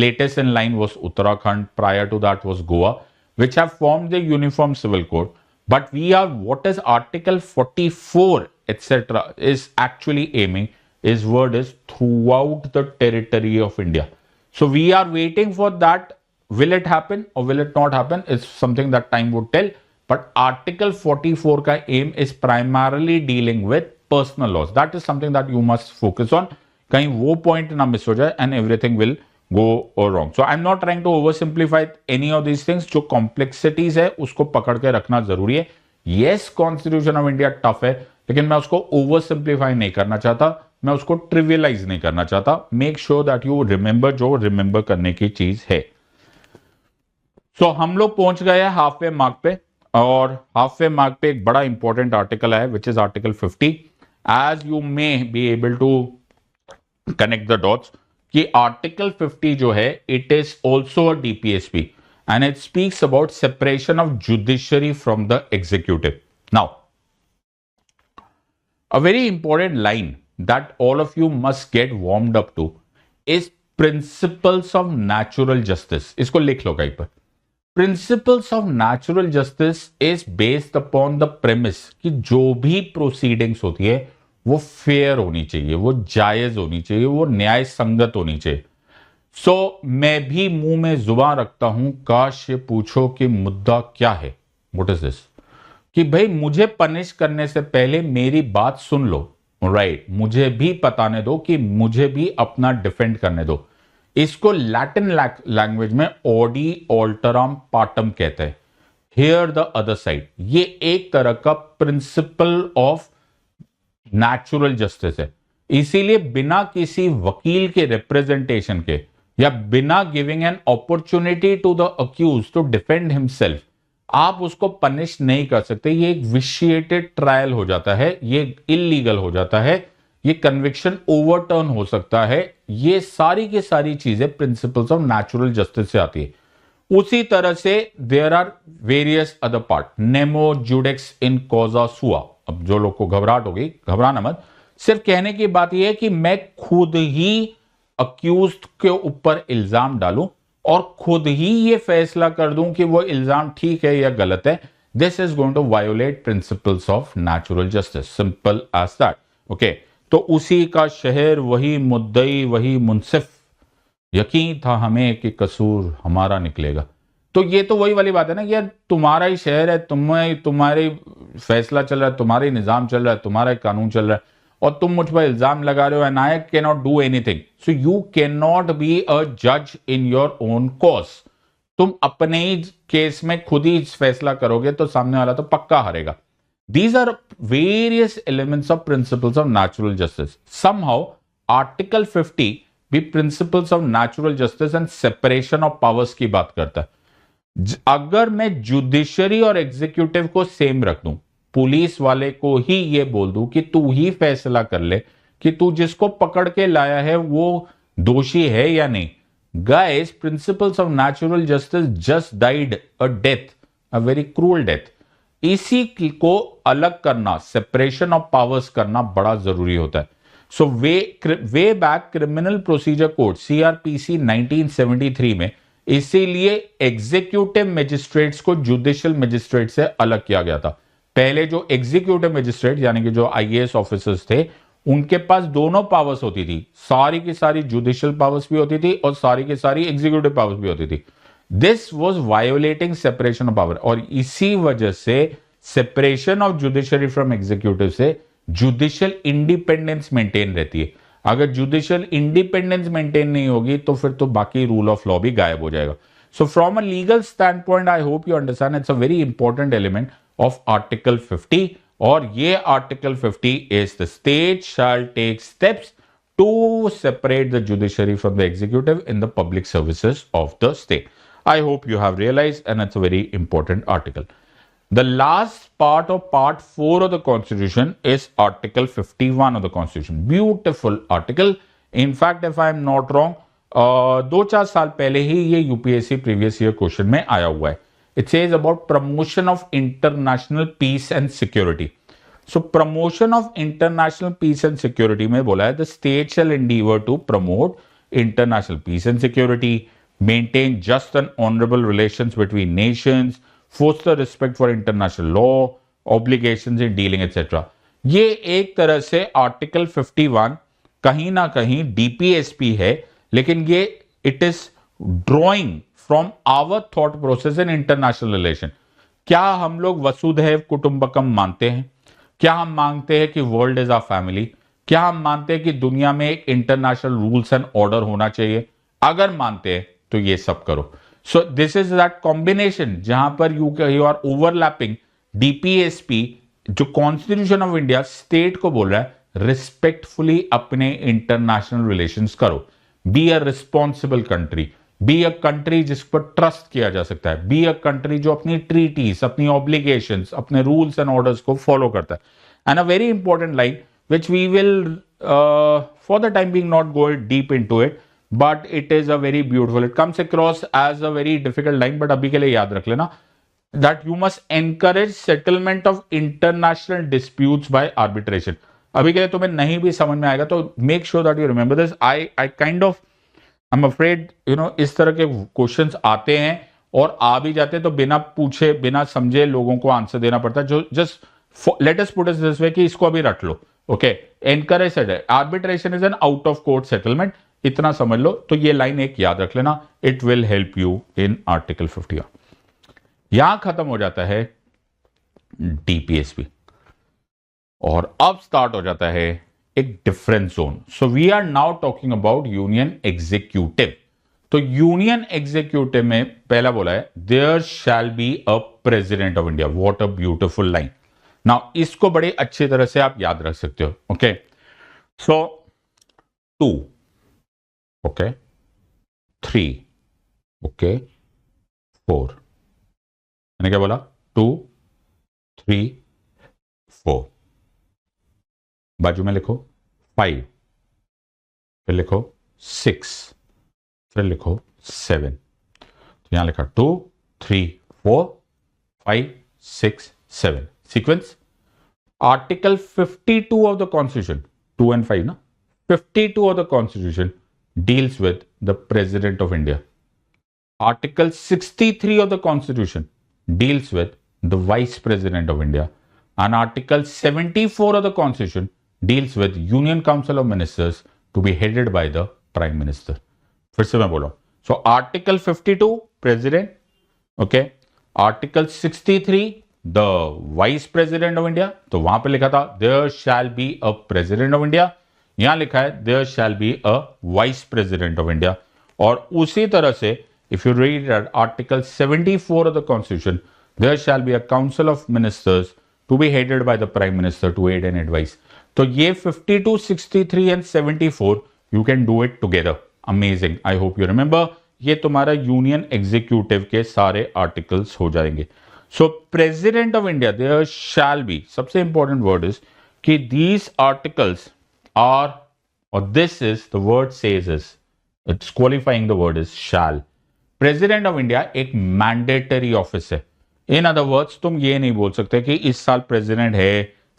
Latest in line was Uttarakhand, prior to that was Goa, which have formed the uniform civil code. But we are, what is Article 44, etc., is actually aiming, his word is throughout the territory of India. So we are waiting for that. Will it happen or will it not happen? It's something that time would tell. But Article 44 ka aim is primarily dealing with personal laws. That is something that you must focus on. कहीं वो point ना miss हो जाए and everything will go wrong. So I'm not trying to oversimplify any of these things. जो complexities है उसको पकड़ के रखना जरूरी है. Yes, Constitution of India tough है, लेकिन मैं उसको oversimplify नहीं करना चाहता, मैं उसको trivialize नहीं करना चाहता. Make sure that you remember जो remember करने की चीज है. So हम लोग पहुंच गए हैं halfway mark पे, और halfway mark पे एक बड़ा important article है which is Article 50. As you may be able to connect the dots कि आर्टिकल 50 जो है it is also a DPSP and it speaks about separation of judiciary from the executive. Now a very important line that all of you must get warmed up two is principles of natural justice. इसको लिख लो कहीं पर. Principles of natural justice is based upon the premise कि जो भी proceedings होती है वो फेयर होनी चाहिए, वो जायज होनी चाहिए, वो न्याय संगत होनी चाहिए। सो मैं भी मुंह में जुबान रखता हूं, काश ये पूछो कि मुद्दा क्या है, व्हाट इज दिस, कि भाई मुझे पनिश करने से पहले मेरी बात सुन लो, राइट, मुझे भी बताने दो कि मुझे भी अपना डिफेंड करने दो। इसको लैटिन लैंग्वेज में ऑडी ऑल्टरम पार्टम कहते हैं, हियर द अदर साइड। ये एक तरह का प्रिंसिपल ऑफ नेचुरल जस्टिस है। इसीलिए बिना किसी वकील के रिप्रेजेंटेशन के या बिना giving an opportunity to the accuse to defend himself आप उसको पनिश नहीं कर सकते। ये एक विशिएटेड ट्रायल हो जाता है, ये इलीगल हो जाता है, ये कन्विक्शन ओवरटर्न हो सकता है। ये सारी की सारी चीजें प्रिंसिपल्स ऑफ नेचुरल जस्टिस से आती है। उसी तरह से there are various other part, nemo judex in causa sua. अब जो लोग को घबराहट हो गई, घबराना मत, सिर्फ कहने की बात यह है कि मैं खुद ही अक्यूज्ड के ऊपर इल्जाम डालूं और खुद ही ये फैसला कर दूं कि वो इल्जाम ठीक है या गलत है। This is going to violate principles of natural justice, simple as that. Okay, तो उसी का शहर, वही मुद्दई, वही मुंसिफ, यकीन था हमें कि कसूर हमारा निकलेगा। तो ये तो वही वाली बात है ना कि यार तुम्हारा ही शहर है, तुम्हारे फैसला चल रहा है, तुम्हारा ही निजाम चल रहा है, तुम्हारा ही कानून चल रहा है और तुम मुझ पर इल्जाम लगा रहे हो, and I can not do anything. So you can not be a जज इन योर ओन कॉज। तुम अपने ही केस में खुद ही फैसला करोगे तो सामने वाला तो पक्का हारेगा। These are various elements of principles of natural justice. Somehow, Article 50 भी principles of natural justice and separation of powers की बात करता है। अगर मैं जुडिशरी और एग्जीक्यूटिव को सेम रख दूं, पुलिस वाले को ही ये बोल दूं कि तू ही फैसला कर ले कि तू जिसको पकड़ के लाया है वो दोषी है या नहीं। Guys, principles of natural justice just died a death, a very cruel death. इसी को अलग करना, सेपरेशन ऑफ पावर्स करना बड़ा जरूरी होता है। So we back criminal procedure code CrPC 1973 में इसीलिए एग्जीक्यूटिव मजिस्ट्रेट्स को जुडिशियल मजिस्ट्रेट से अलग किया गया था। पहले जो एग्जीक्यूटिव मजिस्ट्रेट यानी कि जो आईएएस ऑफिसर्स थे, उनके पास दोनों पावर्स होती थी, सारी की सारी जुडिशियल पावर्स भी होती थी और सारी की सारी एग्जीक्यूटिव पावर्स भी होती थी। This was violating separation of power, और इसी वजह से separation of judiciary from executive से जुडिशियल इंडिपेंडेंस मेंटेन रहती है। अगर जुडिशियल इंडिपेंडेंस मेंटेन नहीं होगी तो फिर तो बाकी रूल ऑफ लॉ भी गायब हो जाएगा। So from a legal stand point I hope you understand it's a very important element of article 50, और ये article 50 is the state shall take steps to separate the judiciary from the executive in the public services of the state. I hope you have realized, and it's a very important article. The last part of part 4 of the Constitution is Article 51 of the Constitution. Beautiful article. In fact, if I am not wrong, 2-4 साल पहले ही ये UPSC previous year question में आया हुआ है. It says about promotion of international peace and security. So promotion of international peace and security में बोला है the state shall endeavor to promote international peace and security, maintain just and honorable relations between nations, foster respect for international law, obligations in dealing etc. ये एक तरह से article 51 कहीं ना कहीं डीपीएसपी है, लेकिन ये it is drawing from our thought process in international relation. क्या हम लोग वसुधैव कुटुंबकम मानते हैं? क्या हम मानते हैं कि वर्ल्ड इज आवर फैमिली? क्या हम मानते हैं कि दुनिया में एक इंटरनेशनल रूल्स एंड ऑर्डर होना चाहिए? अगर मानते हैं तो ये सब करो. सो दिस इज दैट कॉम्बिनेशन जहां पर यू आर ओवरलैपिंग डीपीएसपी, जो कॉन्स्टिट्यूशन ऑफ इंडिया स्टेट को बोल रहा है रिस्पेक्टफुली अपने इंटरनेशनल रिलेशंस करो. Be a responsible country, be a country जिस पर ट्रस्ट किया जा सकता है, बी अ कंट्री जो अपनी ट्रीटीज, अपनी ऑब्लिगेशंस, अपने रूल्स एंड ऑर्डर्स को फॉलो करता है. And a very important line which we will for the time being not go deep into it, but it is a very beautiful, it comes across as a very difficult line, but अभी के लिए याद रख लेना that you must encourage settlement of international disputes by arbitration. अभी के लिए तुम्हें नहीं भी समझ में आएगा तो make sure that you remember this. I kind of I'm afraid इस तरह के क्वेश्चंस आते हैं और आ भी जाते हैं तो बिना पूछे बिना समझे लोगों को आंसर देना पड़ता है. जो just let us put it this way कि इसको अभी रट लो, ओके, एनकरेज है, arbitration is an out of court settlement, इतना समझ लो। तो ये लाइन एक याद रख लेना, it will help you in article 50। यहां खत्म हो जाता है डीपीएसपी और अब स्टार्ट हो जाता है एक different zone. So we are now talking about union executive. तो यूनियन एग्जीक्यूटिव में पहला बोला है there shall be a president of India. What a beautiful line. Now इसको बड़े अच्छी तरह से आप याद रख सकते हो। ओके, सो 2, ओके, 3, ओके, 4। मैंने क्या बोला? 2, 3, 4। बाजू में लिखो 5, फिर लिखो 6, फिर लिखो 7। तो यहां लिखा 2, 3, 4, 5, 6, 7 sequence. Article 52 of the constitution, 2 and 5 ना, 52 of the constitution deals with the president of India. Article 63 of the constitution deals with the vice president of India, and Article 74 of the constitution deals with Union Council of Ministers to be headed by the Prime Minister. फिर से मैं बोल रहा हूं। So Article 52 president, okay, Article 63 the vice president of India. तो वहां पे लिखा था there shall be a president of India, यहां लिखा है there shall be a vice president of India. और उसी तरह से if you read article 74 of the constitution, there shall be a council of ministers to be headed by the prime minister to aid and advise. तो ये 52, 63 and 74 you can do it together. Amazing, I hope you remember. ये तुम्हारा union executive के सारे articles हो जाएंगे। So President of India, there shall be, सबसे important word is कि these articles are, or this is, the word says is, it's qualifying the word is shall. President of India एक mandatory office है। In other words, तुम ये नहीं बोल सकते कि इस साल president है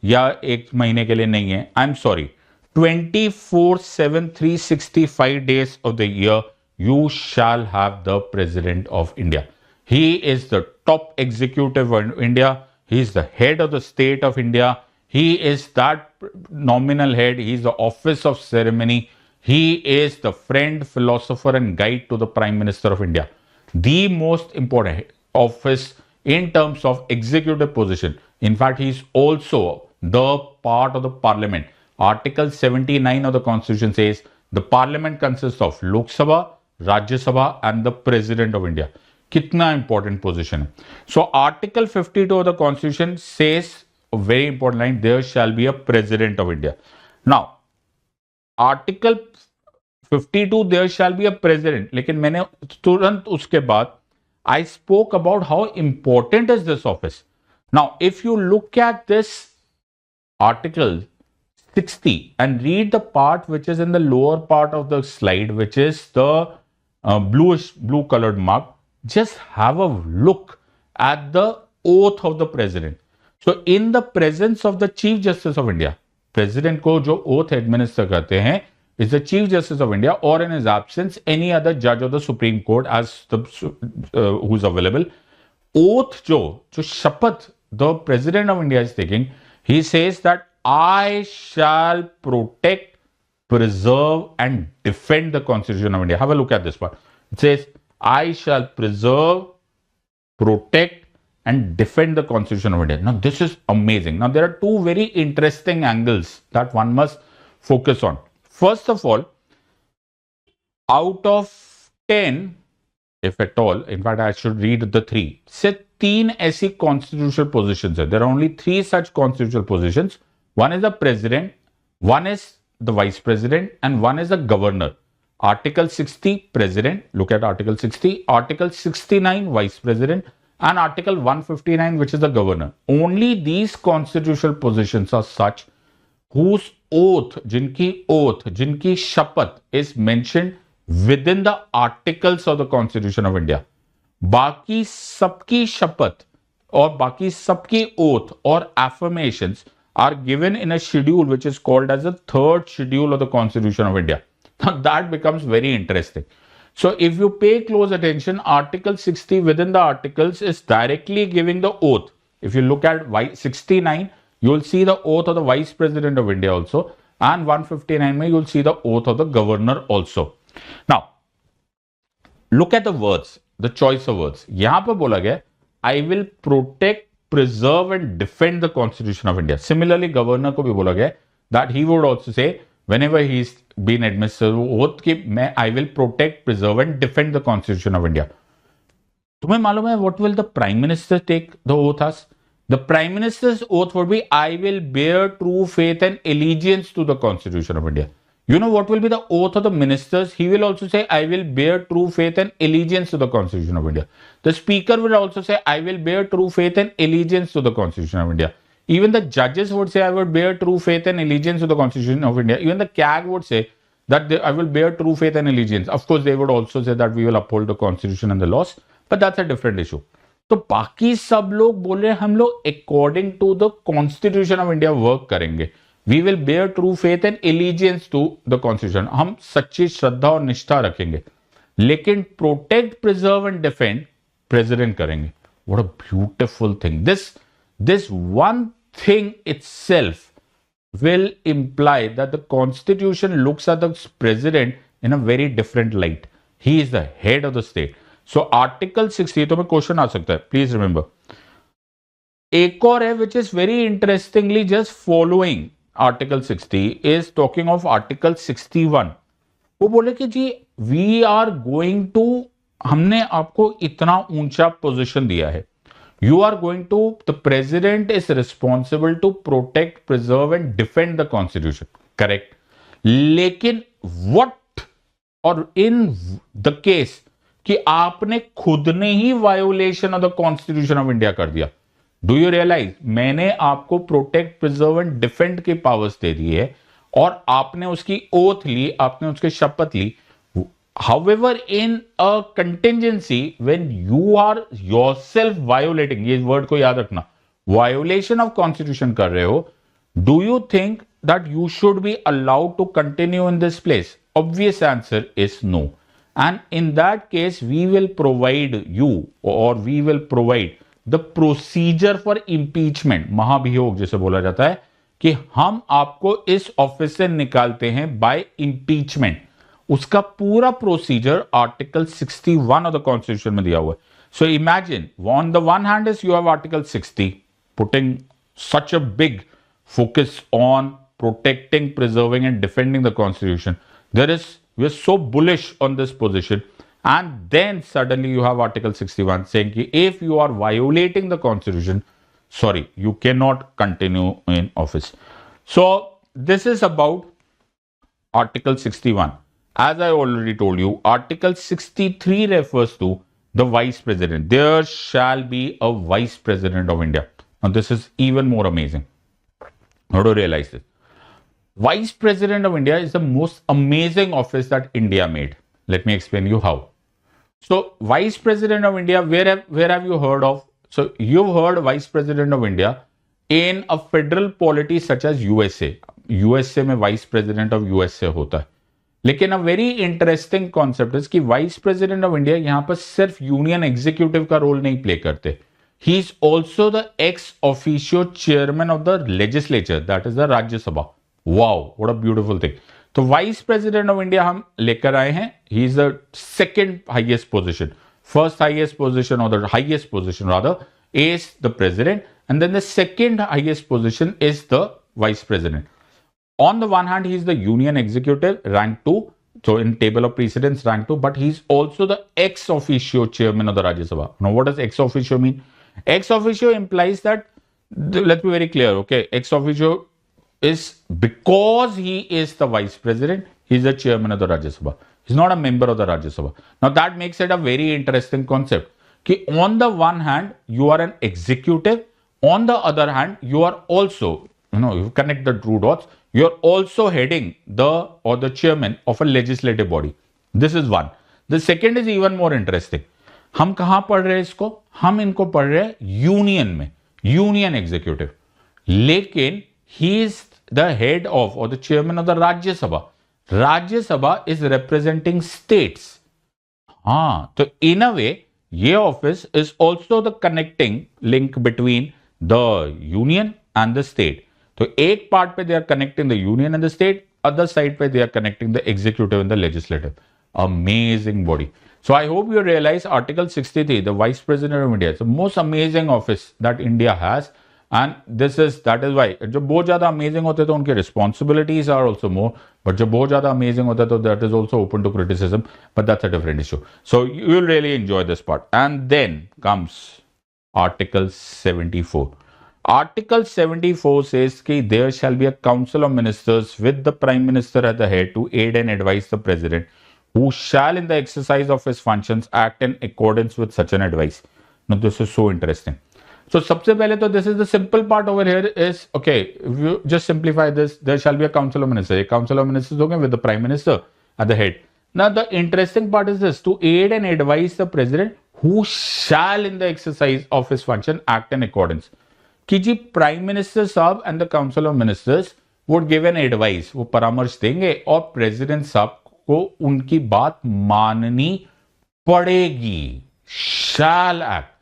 या एक महीने के लिए नहीं है। I'm sorry, 24/7, 365 days of the year, you shall have the President of India. He is the top executive in India. He is the head of the state of India. He is that nominal head. He is the office of ceremony. He is the friend, philosopher, and guide to the Prime Minister of India. The most important office in terms of executive position. In fact, he is also the part of the parliament. Article 79 of the Constitution says the parliament consists of Lok Sabha, Rajya Sabha, and the President of India. कितना important position है। So article 52 of the constitution says very important line, there shall be a president of India. Now article 52 there shall be a president, लेकिन मैंने तुरंत उसके बाद I spoke about how important is this office. Now if you look at this article 60 and read the part which is in the lower part of the slide, which is the blue colored mark, just have a look at the oath of the president. So in the presence of the chief justice of India, president को जो oath administer करते हैं is the chief justice of India, or in his absence any other judge of the Supreme Court as the who is available. Oath जो शपथ the president of India is taking, he says that I shall protect, preserve and defend the Constitution of India. Have a look at this part. It says I shall preserve, protect and defend the Constitution of India. Now this is amazing. Now there are two very interesting angles that one must focus on. First of all, out of 10, if at all, in fact I should read the 3, say 3 ऐसी constitutional positions है. There are only 3 such constitutional positions. One is the president, one is the vice president and one is the governor. Article 60 president, look at Article 60, Article 69 vice president and Article 159 which is the governor. Only these constitutional positions are such whose oath, जिनकी शपथ is mentioned within the articles of the Constitution of India. बाकी सबकी शपथ और बाकी सबकी oath और affirmations are given in a schedule which is called as the third schedule of the Constitution of India. Now that becomes very interesting. So if you pay close attention, Article 60 within the articles is directly giving the oath. If you look at 69, you will see the oath of the Vice President of India also, and 159 में you will see the oath of the Governor also. Now, look at the words, the choice of words. यहां पर बोला गया I will protect, preserve and defend the Constitution of India. Similarly, Governor को भी बोला गया that he would also say whenever he's been administered oath कि मैं I will protect, preserve and defend the Constitution of India. तुम्हें मालूम है what will the Prime Minister take the oath as? The Prime Minister's oath would be I will bear true faith and allegiance to the Constitution of India. You know what will be the oath of the ministers? He will also say I will bear true faith and allegiance to the Constitution of India. The Speaker will also say I will bear true faith and allegiance to the Constitution of India. Even the judges would say I would bear true faith and allegiance to the Constitution of India. Even the CAG would say that I will bear true faith and allegiance. Of course, they would also say that we will uphold the Constitution and the laws. But that's a different issue. तो बाकी सब लोग बोल रहे हैं हम लोग according to the constitution of India work करेंगे. We will bear true faith and allegiance to the constitution. हम सच्ची श्रद्धा और निष्ठा रखेंगे, लेकिन protect, preserve and defend president करेंगे. What a beautiful thing. This one thing itself will imply that the constitution looks at the president in a very different light. He is the head of the state. So article 60 तो में question आ सकता है, please remember. एक और है which is very interestingly just following article 60 is talking of article 61. वो बोले कि जी we are going to, हमने आपको इतना ऊंचा पोजीशन दिया है. You are going to, the president is responsible to protect, preserve and defend the constitution. Correct. लेकिन what or in the case कि आपने खुद ने ही violation of the constitution of India कर दिया. डू यू रियलाइज, मैंने आपको प्रोटेक्ट, प्रिजर्व एंड डिफेंड की पावर्स दे दी है और आपने उसकी ओथ ली, आपने उसकी शपथ ली. However, in a contingency, when you are yourself violating, ये वर्ड को याद रखना, violation of constitution कर रहे हो, do you think that you should be allowed to continue in this place? Obvious answer is no. And in that case, we will provide you or we will provide the procedure for impeachment. महाभियोग जैसे बोला जाता है कि हम आपको इस office से निकालते हैं by impeachment. उसका पूरा procedure article 61 of the constitution में दिया हुआ है. So imagine, on the one hand is you have article 60 putting such a big focus on protecting, preserving and defending the constitution. We are so bullish on this position, and then suddenly you have article 61 saying that if you are violating the constitution, sorry, you cannot continue in office. So this is about article 61. As I already told you, article 63 refers to the vice president. There shall be a vice president of India. Now this is even more amazing. How to realize this? Vice President of India is the most amazing office that India made. Let me explain you how. So, Vice President of India, where have you heard of? So, you've heard Vice President of India in a federal polity such as USA. USA में Vice President of USA होता है. लेकिन a very interesting concept is कि Vice President of India यहाँ पर सिर्फ union executive का role नहीं प्ले करते. He is also the ex officio chairman of the legislature, that is the Rajya Sabha. Wow, what a beautiful thing. तो vice president of India हम लेकर आए हैं. He is the second highest position. First highest position और the highest position rather is the president, and then the second highest position is the vice president. On the one hand, he is the union executive, rank 2, so in table of precedence rank 2, but he is also the ex officio chairman of the Rajya Sabha. Now what does ex officio mean? Ex officio implies that, let's be very clear, okay, ex officio is because he is the vice president, he is the chairman of the Rajya Sabha. He's not a member of the Rajya Sabha. Now that makes it a very interesting concept. Ki on the one hand, you are an executive. On the other hand, you are also, you connect the true dots. You are also heading the chairman of a legislative body. This is one. The second is even more interesting. हम कहां पढ़ रहे हैं इसको? हम इनको पढ़ रहे हैं यूनियन में, यूनियन एग्जीक्यूटिव. लेकिन he is the head of or the chairman of the Rajya Sabha. Rajya Sabha is representing states. हाँ, तो in a way, ये office is also the connecting link between the union and the state. तो एक part पे they are connecting the union and the state, other side पे they are connecting the executive and the legislative. Amazing body. So I hope you realize Article 63, the Vice President of India, is the most amazing office that India has, and that is why जब बहुत ज्यादा amazing होते तो उनके responsibilities are also more, but जब बहुत ज्यादा amazing होता तो that is also open to criticism, but that's a different issue. So you will really enjoy this part. And then comes Article 74. Article 74 says that there shall be a council of ministers with the Prime Minister at the head to aid and advise the President, who shall in the exercise of his functions act in accordance with such an advice. Now this is so interesting. So सबसे पहले तो this is the simple part over here is, okay, if you just simplify this, there shall be a council of ministers. A council of ministers होंगे with the Prime Minister at the head. Now the interesting part is this, to aid and advise the President, who shall in the exercise of his function act in accordance. कि जी Prime Minister साहब and the council of ministers would give an advice, वो परामर्श देंगे और President साहब को उनकी बात माननी पड़ेगी. Shall act.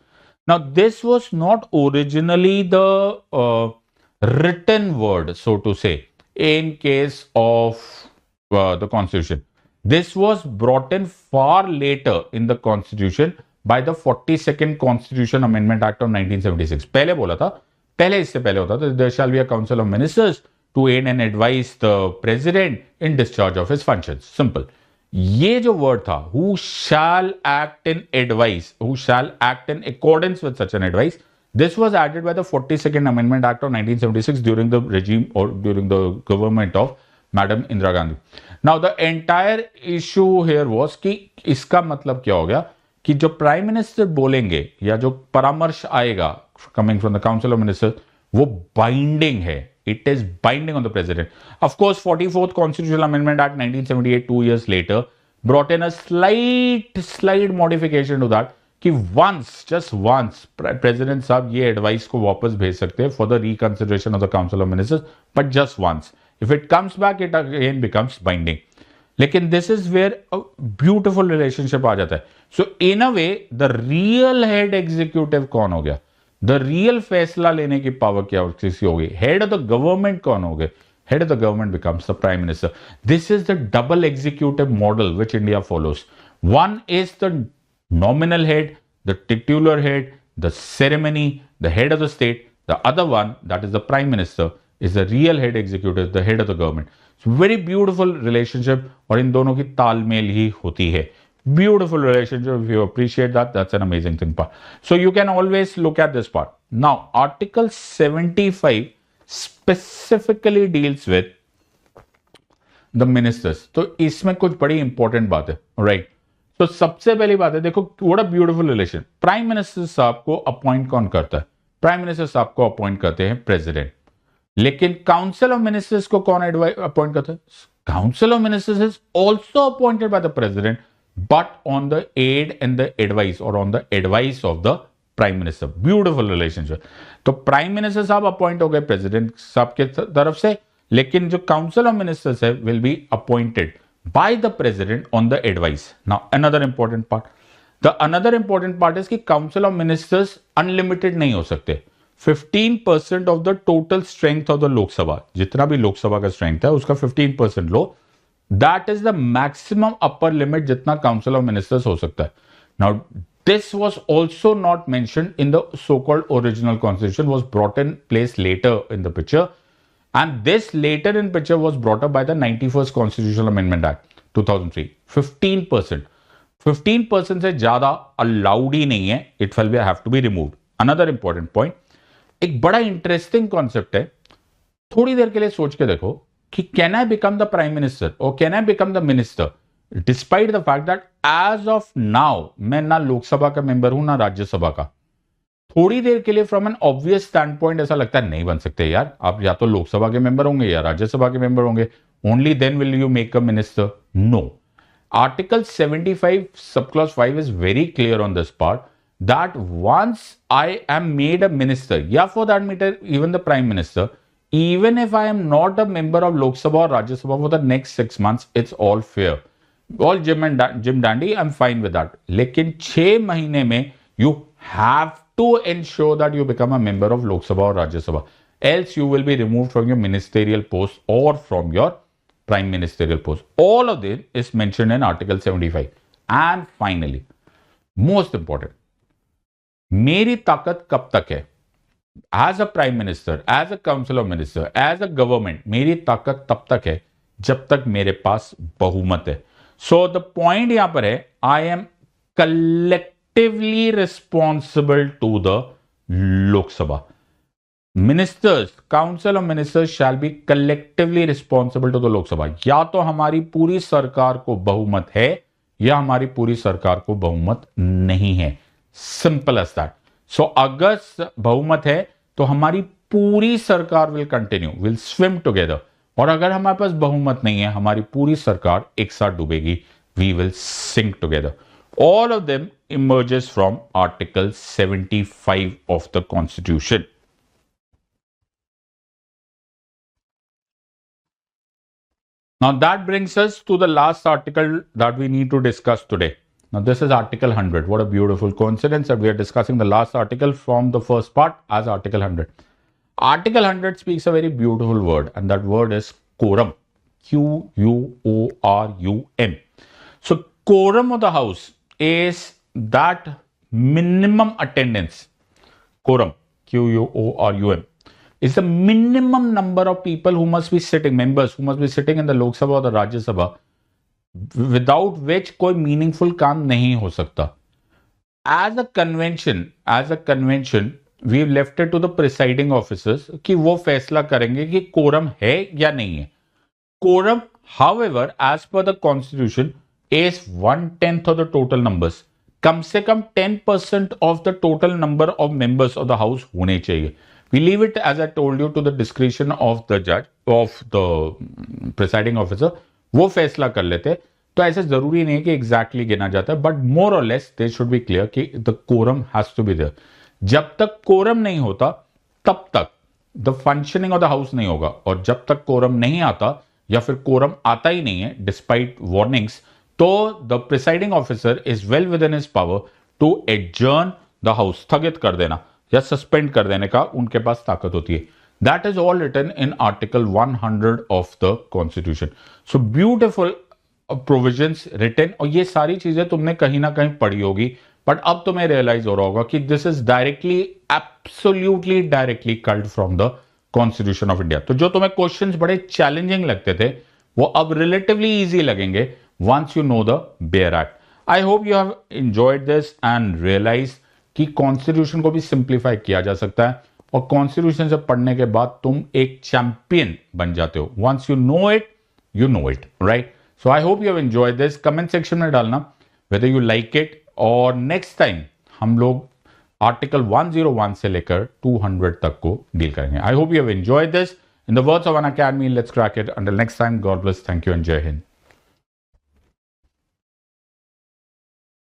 Now this was not originally the written word, so to say, in case of the constitution. This was brought in far later in the constitution by the 42nd Constitution Amendment Act of 1976. पहले बोला था, पहले इससे पहले होता था, there shall be a council of ministers to aid and advise the president in discharge of his functions. Simple. ये जो word था, who shall act in advice, who shall act in accordance with such an advice, this was added by the 42nd Amendment Act of 1976 during the regime or during the government of Madam Indira Gandhi. Now the entire issue here was कि इसका मतलब क्या हो गया कि जो prime minister बोलेंगे या जो परामर्श आएगा coming from the council of ministers, वो बाइंडिंग है. It is binding on the president. Of course, 44th Constitutional Amendment Act 1978, 2 years later, brought in a slight modification to that कि just once, president साहब ये advice को वापस भेज सकते हैं for the reconsideration of the council of ministers, but just once. If it comes back, it again becomes binding. लेकिन this is where a beautiful relationship आ जाता है. So in a way, the real head executive कौन हो गया? The real फैसला लेने की power क्या किसी होगी? हेड ऑफ द गवर्नमेंट कौन हो गए? Head of the government becomes the prime minister. This is the double executive model which India follows. One is the nominal head, the titular head, the ceremony, the head of the state. The other one, that is the prime minister, is the real head executive, the head of the government. Very beautiful relationship और इन दोनों की तालमेल ही होती है. Beautiful relationship. If you appreciate that, that's an amazing thing part. So you can always look at this part. Now, Article 75 specifically deals with the ministers. तो इसमें कुछ बड़ी इंपॉर्टेंट बात है, राइट? तो सबसे पहली बात है, देखो what a beautiful relation. Prime minister साहब को अपॉइंट कौन करता है? प्राइम मिनिस्टर साहब को अपॉइंट करते हैं प्रेसिडेंट. लेकिन काउंसिल ऑफ मिनिस्टर्स को कौन अपॉइंट करता है? Council of ministers is also appointed by the president, but on the aid and the advice or on the advice of the prime minister. Beautiful relationship. तो prime minister साहब appoint हो गए president साहब के तरफ से, लेकिन जो काउंसिल ऑफ मिनिस्टर्स है will be appointed by the president on the advice. Now another important part, the another important part is कि काउंसिल ऑफ मिनिस्टर्स अनलिमिटेड नहीं हो सकते. 15% of the total strength of the Lok Sabha, जितना भी लोकसभा का strength है उसका 15% लो. That is the maximum upper limit जितना council of ministers हो सकता है. Now this was also not mentioned in the so-called original constitution, was brought in place later in the picture, and this later in picture was brought up by the 91st Constitutional Amendment Act 2003. 15%. 15% से ज्यादा allowed ही नहीं है. It will be have to be removed. Another important point, एक बड़ा interesting concept है, थोड़ी देर के लिए सोच के देखो कि can I become the prime minister और can I become the minister despite the fact that as of now मैं ना लोकसभा का मेंबर हूं ना राज्यसभा का. थोड़ी देर के लिए from N obvious stand point ऐसा लगता है नहीं बन सकते यार, आप या तो लोकसभा के मेंबर होंगे या राज्यसभा के मेंबर होंगे, only then will you make a minister. No, article 75 sub clause 5 is very clear on this part that once I am made a minister, yeah, for that matter, even the prime minister, even if I am not a member of Lok Sabha or Rajya Sabha for the next 6 months, it's all fair. All Jim Dandy, I'm fine with that. लेकिन 6 महीने में you have to ensure that you become a member of Lok Sabha or Rajya Sabha. else you will be removed from your ministerial post or from your prime ministerial post. All of this is mentioned in Article 75. And finally, most important, मेरी ताकत कब तक है? As a prime minister, as a council of minister, as a government, मेरी ताकत तब तक है जब तक मेरे पास बहुमत है. सो द पॉइंट यहां पर है, I am collectively responsible to the Lok Sabha. Ministers, council of ministers shall be collectively responsible to the Lok Sabha. या तो हमारी पूरी सरकार को बहुमत है या हमारी पूरी सरकार को बहुमत नहीं है. Simple as that. सो अगर बहुमत है तो हमारी पूरी सरकार will continue, will swim together. और अगर हमारे पास बहुमत नहीं है, हमारी पूरी सरकार एक साथ डूबेगी. We will sink together. All of them emerges from article 75 of the constitution. Now that brings us to the last article that we need to discuss today. Now this is Article 100. What a beautiful coincidence that we are discussing the last article from the first part as Article 100. Article 100 speaks a very beautiful word, and that word is quorum. Quorum. So quorum of the house is that minimum attendance. Quorum, Quorum, is the minimum number of people who must be sitting, members who must be sitting in the Lok Sabha or the Rajya Sabha, without which कोई meaningful काम नहीं हो सकता. As a convention we left it to the presiding officers कि वो फैसला करेंगे कि कोरम है या नहीं है. Quorum, however, as per the constitution is 1/10 of the total numbers. कम से कम 10% of the total number of members of the house होने चाहिए. We leave it, as I told you, to the discretion of the judge, of the presiding officer. वो फैसला कर लेते. तो ऐसे जरूरी नहीं कि एग्जैक्टली गिना जाता है, but more or less they should be clear कि the quorum has to be there. जब तक कोरम नहीं होता तब तक the functioning of the house नहीं होगा. और जब तक कोरम नहीं आता या फिर कोरम आता ही नहीं है डिस्पाइट वार्निंग्स, तो the presiding officer is well with in his power to adjourn the house, स्थगित कर देना या सस्पेंड कर देने का उनके पास ताकत होती है. That is all written in article 100 of the constitution. So beautiful provisions written. और ये सारी चीजें तुमने कहीं ना कहीं पढ़ी होगी, बट अब तुम्हें रियलाइज हो रहा होगा कि this is directly, absolutely directly culled from the constitution of India. तो जो तुम्हें क्वेश्चंस बड़े चैलेंजिंग लगते थे वो अब रिलेटिवली इजी लगेंगे once you know the bare act. I hope you have enjoyed this and realise कि कॉन्स्टिट्यूशन को भी सिंप्लीफाई किया जा सकता है. और कॉन्स्टिट्यूशन से पढ़ने के बाद तुम एक चैंपियन बन जाते हो. Once you know it, right? So I hope you have enjoyed this. Comment section में डालना वेदर यू लाइक इट. और नेक्स्ट टाइम हम लोग आर्टिकल 101 से लेकर 200 तक को डील करेंगे. आई hope you have enjoyed this. In the words of an academy, let's crack it. Until next time, God bless, thank you and जय हिंद.